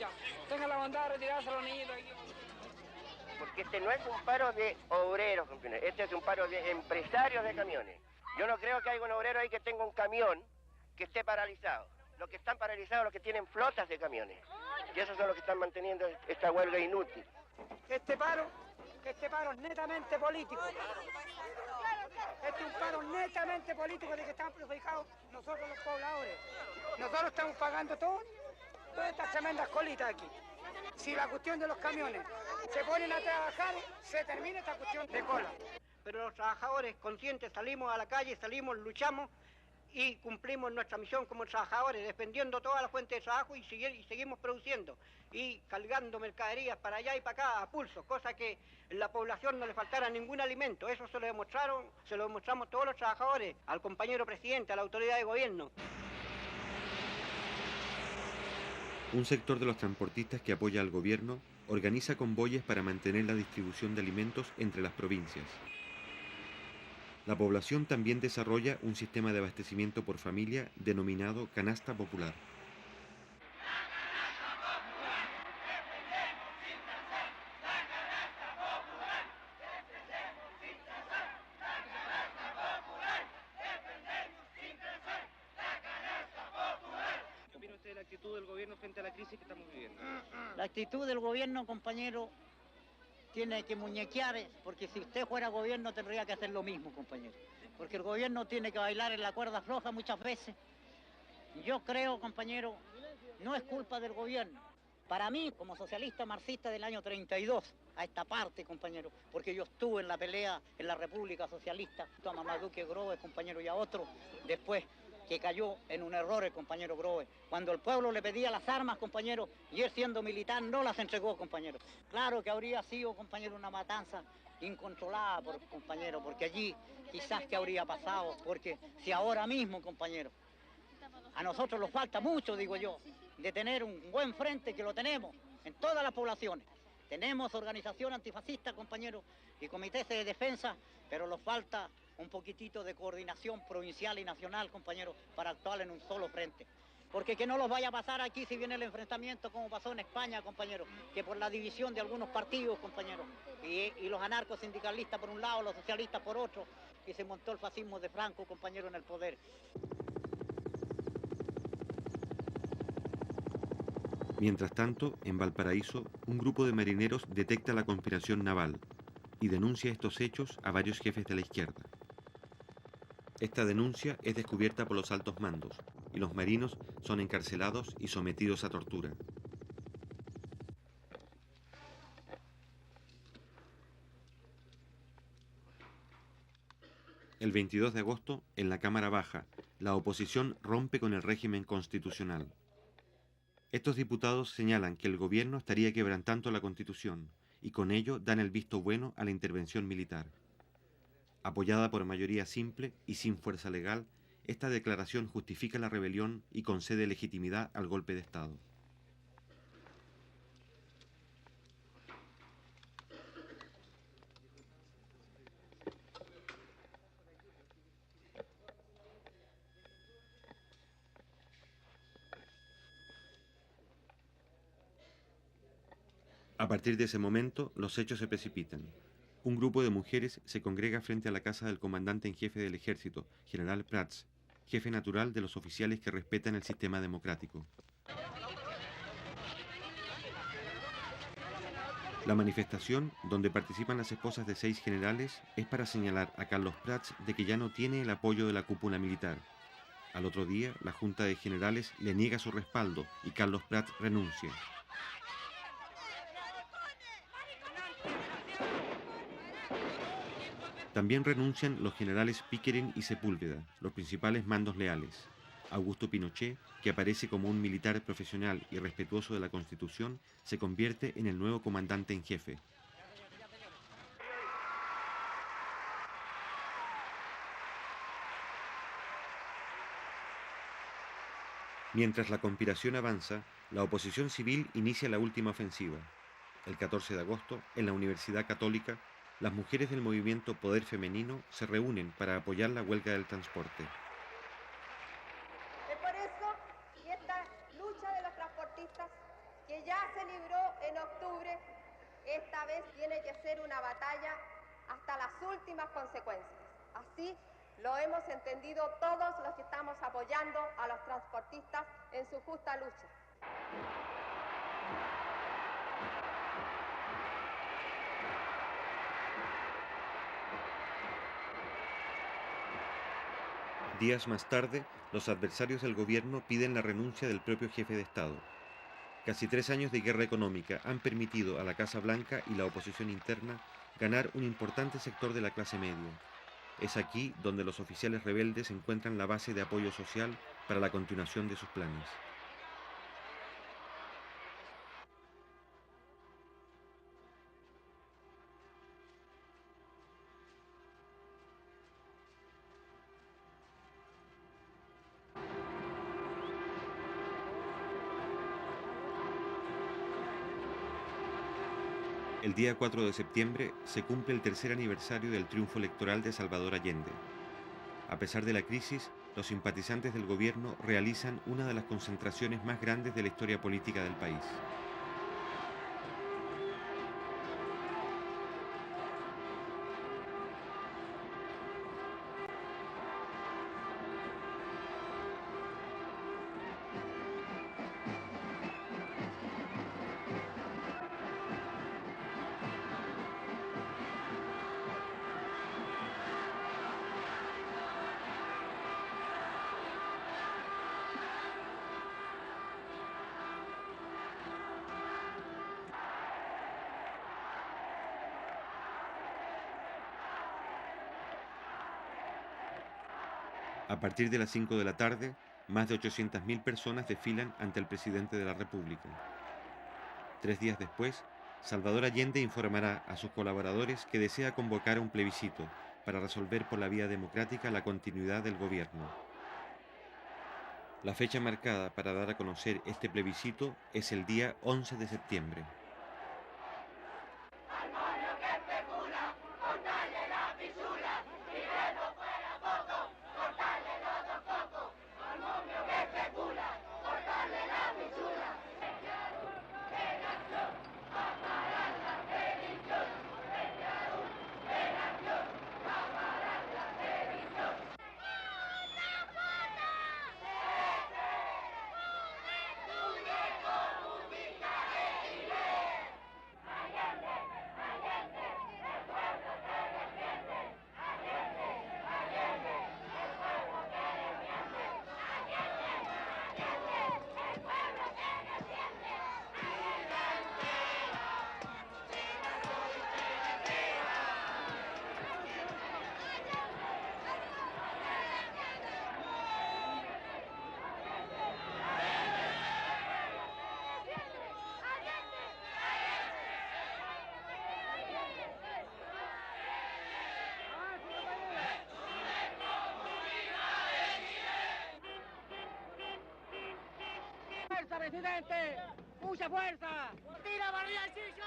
Ya. Tenga la bondad de retirarse a los niños aquí. Porque este no es un paro de obreros, compañeros. Este es un paro de empresarios de camiones. Yo no creo que haya un obrero ahí que tenga un camión que esté paralizado. Los que están paralizados son los que tienen flotas de camiones. Y esos son los que están manteniendo esta huelga inútil. Este paro es netamente político. Este es un paro netamente político de que estamos perjudicados nosotros los pobladores. Nosotros estamos pagando todas estas tremendas colitas aquí. Si la cuestión de los camiones se ponen a trabajar, se termina esta cuestión de cola. Pero los trabajadores conscientes salimos a la calle, salimos, luchamos y cumplimos nuestra misión como trabajadores, defendiendo toda la fuente de trabajo y seguimos produciendo y cargando mercaderías para allá y para acá a pulso, cosa que en la población no le faltara ningún alimento. Eso se lo demostramos todos los trabajadores, al compañero presidente, a la autoridad de gobierno. Un sector de los transportistas que apoya al gobierno organiza convoyes para mantener la distribución de alimentos entre las provincias. La población también desarrolla un sistema de abastecimiento por familia denominado canasta popular. ¿Qué opina usted de la actitud del gobierno frente a la crisis que estamos viviendo? La actitud del gobierno, compañero, tiene que muñequear, porque si usted fuera gobierno tendría que hacer lo mismo, compañero. Porque el gobierno tiene que bailar en la cuerda floja muchas veces. Yo creo, compañero, no es culpa del gobierno. Para mí, como socialista marxista del año 32, a esta parte, compañero, porque yo estuve en la pelea en la República Socialista, a Mamaduque Groves, compañero, y a otro, después que cayó en un error el compañero Groves. Cuando el pueblo le pedía las armas, compañero, y él siendo militar no las entregó, compañero. Claro que habría sido, compañero, una matanza incontrolada, compañero, porque allí quizás que habría pasado, porque si ahora mismo, compañero, a nosotros nos falta mucho, digo yo, de tener un buen frente, que lo tenemos en todas las poblaciones. Tenemos organización antifascista, compañero, y comités de defensa, pero nos falta un poquitito de coordinación provincial y nacional, compañero, para actuar en un solo frente. Porque que no los vaya a pasar aquí si viene el enfrentamiento como pasó en España, compañero, que por la división de algunos partidos, compañero, y los anarcos sindicalistas por un lado, los socialistas por otro, y se montó el fascismo de Franco, compañero, en el poder. Mientras tanto, en Valparaíso, un grupo de marineros detecta la conspiración naval y denuncia estos hechos a varios jefes de la izquierda. Esta denuncia es descubierta por los altos mandos y los marinos son encarcelados y sometidos a tortura. El 22 de agosto, en la Cámara Baja, la oposición rompe con el régimen constitucional. Estos diputados señalan que el gobierno estaría quebrantando la Constitución y con ello dan el visto bueno a la intervención militar. Apoyada por mayoría simple y sin fuerza legal, esta declaración justifica la rebelión y concede legitimidad al golpe de Estado. A partir de ese momento, los hechos se precipitan. Un grupo de mujeres se congrega frente a la casa del comandante en jefe del ejército, general Prats, jefe natural de los oficiales que respetan el sistema democrático. La manifestación, donde participan las esposas de 6 generales, es para señalar a Carlos Prats de que ya no tiene el apoyo de la cúpula militar. Al otro día, la Junta de Generales le niega su respaldo y Carlos Prats renuncia. También renuncian los generales Pickering y Sepúlveda, los principales mandos leales. Augusto Pinochet, que aparece como un militar profesional y respetuoso de la Constitución, se convierte en el nuevo comandante en jefe. Mientras la conspiración avanza, la oposición civil inicia la última ofensiva. el 14 de agosto, en la Universidad Católica, las mujeres del movimiento Poder Femenino se reúnen para apoyar la huelga del transporte. Es por eso que esta lucha de los transportistas, que ya se libró en octubre, esta vez tiene que ser una batalla hasta las últimas consecuencias. Así lo hemos entendido todos los que estamos apoyando a los transportistas en su justa lucha. Días más tarde, los adversarios del gobierno piden la renuncia del propio jefe de Estado. Casi 3 años de guerra económica han permitido a la Casa Blanca y la oposición interna ganar un importante sector de la clase media. Es aquí donde los oficiales rebeldes encuentran la base de apoyo social para la continuación de sus planes. El día 4 de septiembre se cumple el tercer aniversario del triunfo electoral de Salvador Allende. A pesar de la crisis, los simpatizantes del gobierno realizan una de las concentraciones más grandes de la historia política del país. A partir de las 5 de la tarde, más de 800.000 personas desfilan ante el presidente de la República. 3 días después, Salvador Allende informará a sus colaboradores que desea convocar un plebiscito para resolver por la vía democrática la continuidad del gobierno. La fecha marcada para dar a conocer este plebiscito es el día 11 de septiembre. ¡Fuerza, presidente! ¡Mucha fuerza! ¡Tira, Barrialcillo!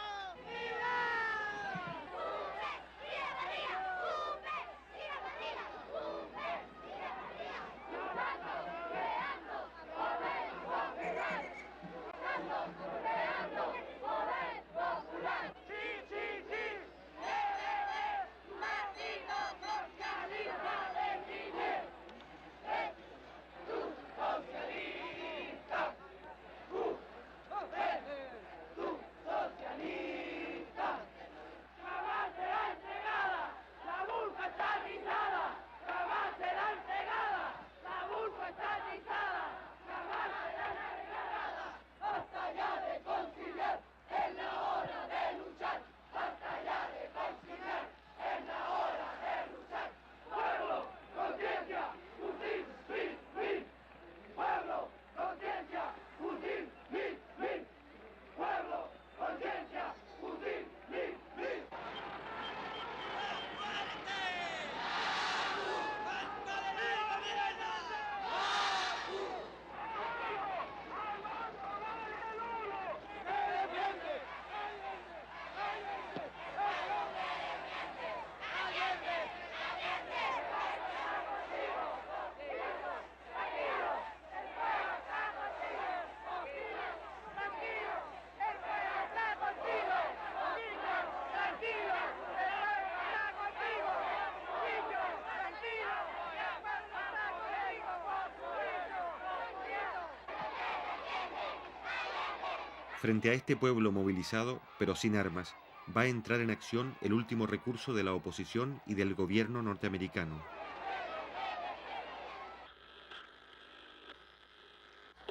Frente a este pueblo movilizado, pero sin armas, va a entrar en acción el último recurso de la oposición y del gobierno norteamericano.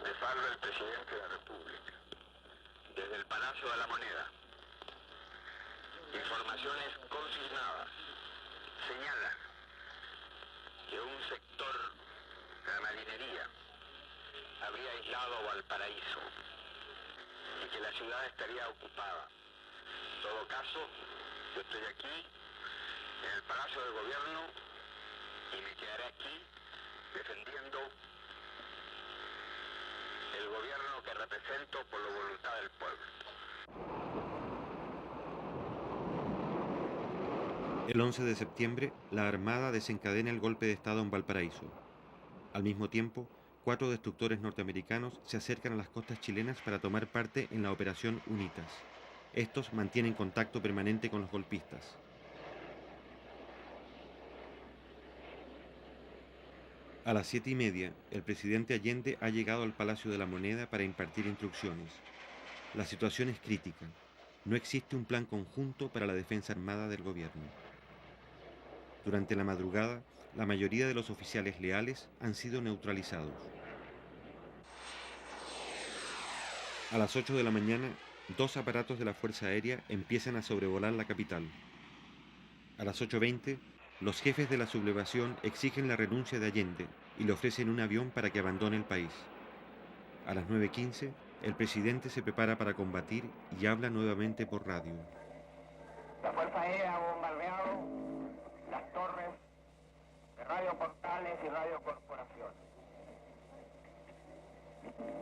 Les habla el presidente de la República, desde el Palacio de la Moneda. Informaciones consignadas señalan que un sector de la marinería habría aislado Valparaíso y que la ciudad estaría ocupada. En todo caso, yo estoy aquí, en el Palacio del Gobierno, y me quedaré aquí defendiendo el gobierno que represento por la voluntad del pueblo. El 11 de septiembre, la Armada desencadena el golpe de Estado en Valparaíso. Al mismo tiempo, 4 destructores norteamericanos se acercan a las costas chilenas para tomar parte en la Operación UNITAS. Estos mantienen contacto permanente con los golpistas. A las 7:30, el presidente Allende ha llegado al Palacio de la Moneda para impartir instrucciones. La situación es crítica. No existe un plan conjunto para la defensa armada del gobierno. Durante la madrugada, la mayoría de los oficiales leales han sido neutralizados. A las 8 de la mañana, 2 aparatos de la Fuerza Aérea empiezan a sobrevolar la capital. A las 8:20, los jefes de la sublevación exigen la renuncia de Allende y le ofrecen un avión para que abandone el país. A las 9:15, el presidente se prepara para combatir y habla nuevamente por radio. La Fuerza Aérea ha bombardeado las torres de Radio Portales y Radio Corporación.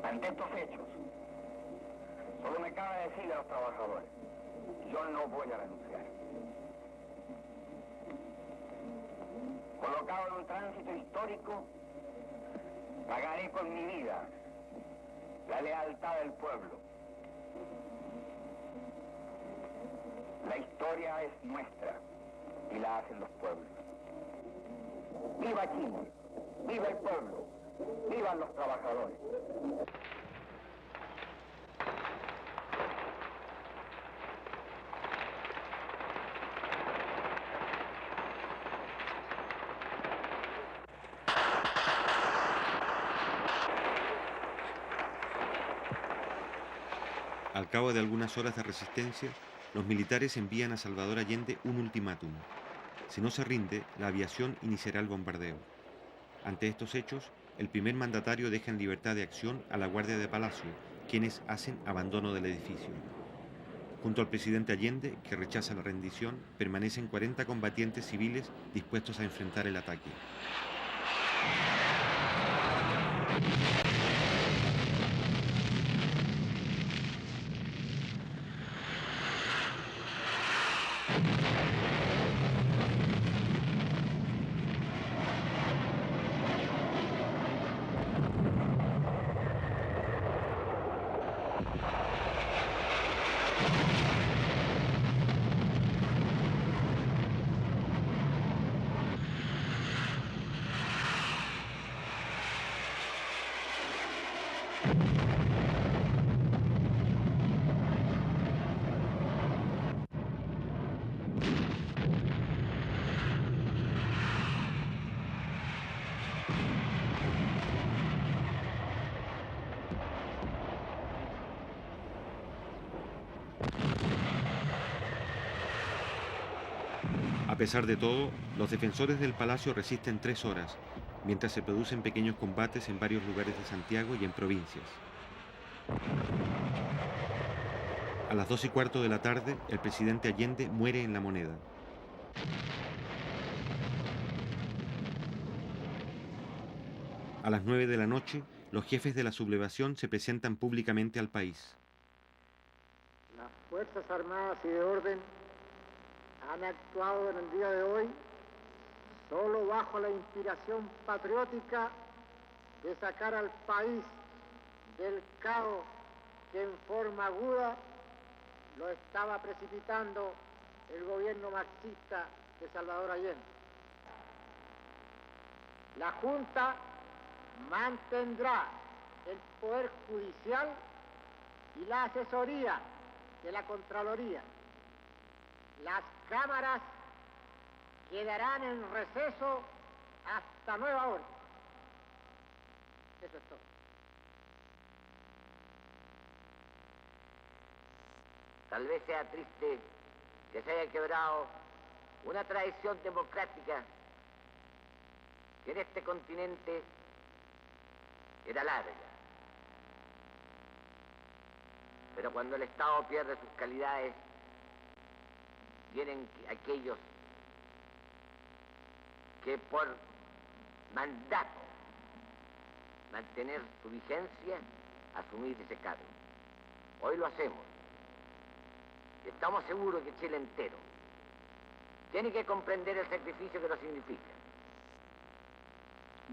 Ante estos hechos, solo me cabe decirle a los trabajadores, yo no voy a renunciar. Colocado en un tránsito histórico, pagaré con mi vida la lealtad del pueblo. La historia es nuestra y la hacen los pueblos. ¡Viva Chile! ¡Viva el pueblo! ¡Vivan los trabajadores! Al cabo de algunas horas de resistencia, los militares envían a Salvador Allende un ultimátum. Si no se rinde, la aviación iniciará el bombardeo. Ante estos hechos, el primer mandatario deja en libertad de acción a la Guardia de Palacio, quienes hacen abandono del edificio. Junto al presidente Allende, que rechaza la rendición, permanecen 40 combatientes civiles dispuestos a enfrentar el ataque. A pesar de todo, los defensores del palacio resisten 3 horas, mientras se producen pequeños combates en varios lugares de Santiago y en provincias. A las 2:15 de la tarde, el presidente Allende muere en La Moneda. A las 9 de la noche, los jefes de la sublevación se presentan públicamente al país. Las Fuerzas Armadas y de Orden han actuado en el día de hoy solo bajo la inspiración patriótica de sacar al país del caos que en forma aguda lo estaba precipitando el gobierno marxista de Salvador Allende. La Junta mantendrá el poder judicial y la asesoría de la Contraloría. Las cámaras quedarán en receso hasta nueva orden. Eso es todo. Tal vez sea triste que se haya quebrado una tradición democrática que en este continente era larga. Pero cuando el Estado pierde sus calidades, vienen aquellos que por mandato mantener su vigencia, asumir ese cargo. Hoy lo hacemos. Y estamos seguros que Chile entero tiene que comprender el sacrificio que nos significa.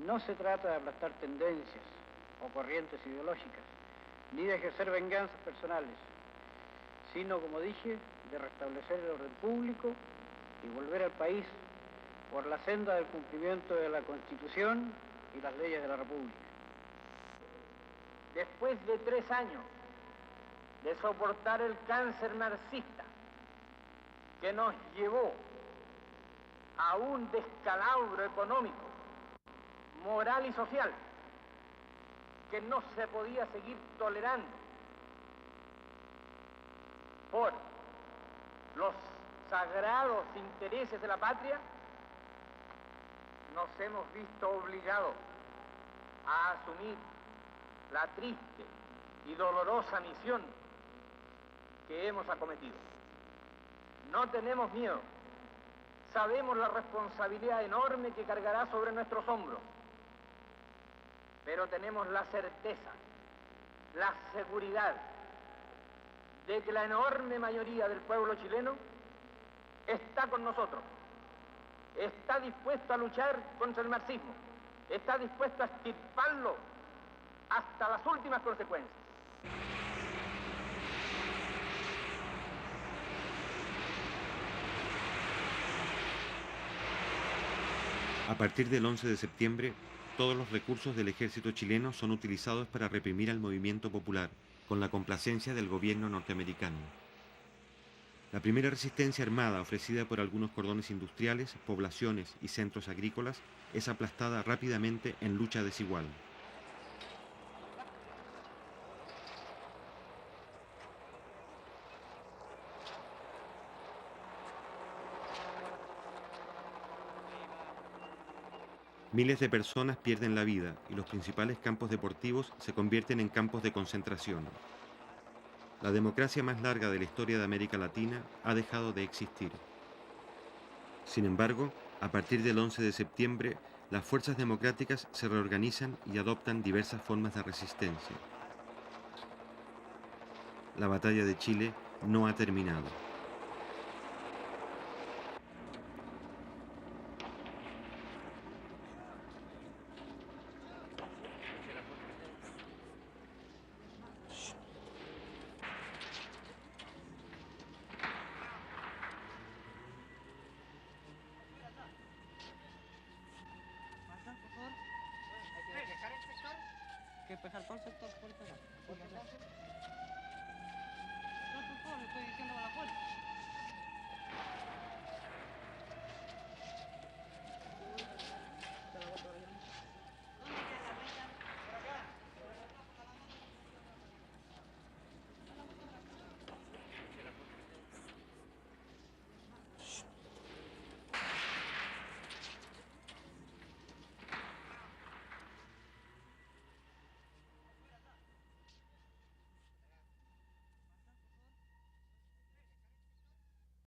No se trata de aplastar tendencias o corrientes ideológicas, ni de ejercer venganzas personales, sino, como dije, de restablecer el orden público y volver al país por la senda del cumplimiento de la Constitución y las leyes de la República. Después de 3 años de soportar el cáncer marxista que nos llevó a un descalabro económico, moral y social que no se podía seguir tolerando por los sagrados intereses de la patria, nos hemos visto obligados a asumir la triste y dolorosa misión que hemos acometido. No tenemos miedo, sabemos la responsabilidad enorme que cargará sobre nuestros hombros, pero tenemos la certeza, la seguridad de que la enorme mayoría del pueblo chileno está con nosotros, está dispuesto a luchar contra el marxismo, está dispuesto a extirparlo hasta las últimas consecuencias. A partir del 11 de septiembre, todos los recursos del ejército chileno son utilizados para reprimir al movimiento popular, con la complacencia del gobierno norteamericano. La primera resistencia armada ofrecida por algunos cordones industriales, poblaciones y centros agrícolas es aplastada rápidamente en lucha desigual. Miles de personas pierden la vida y los principales campos deportivos se convierten en campos de concentración. La democracia más larga de la historia de América Latina ha dejado de existir. Sin embargo, a partir del 11 de septiembre, las fuerzas democráticas se reorganizan y adoptan diversas formas de resistencia. La batalla de Chile no ha terminado. Que despejar todo el sector por acá. Por favor, le estoy diciendo con la puerta.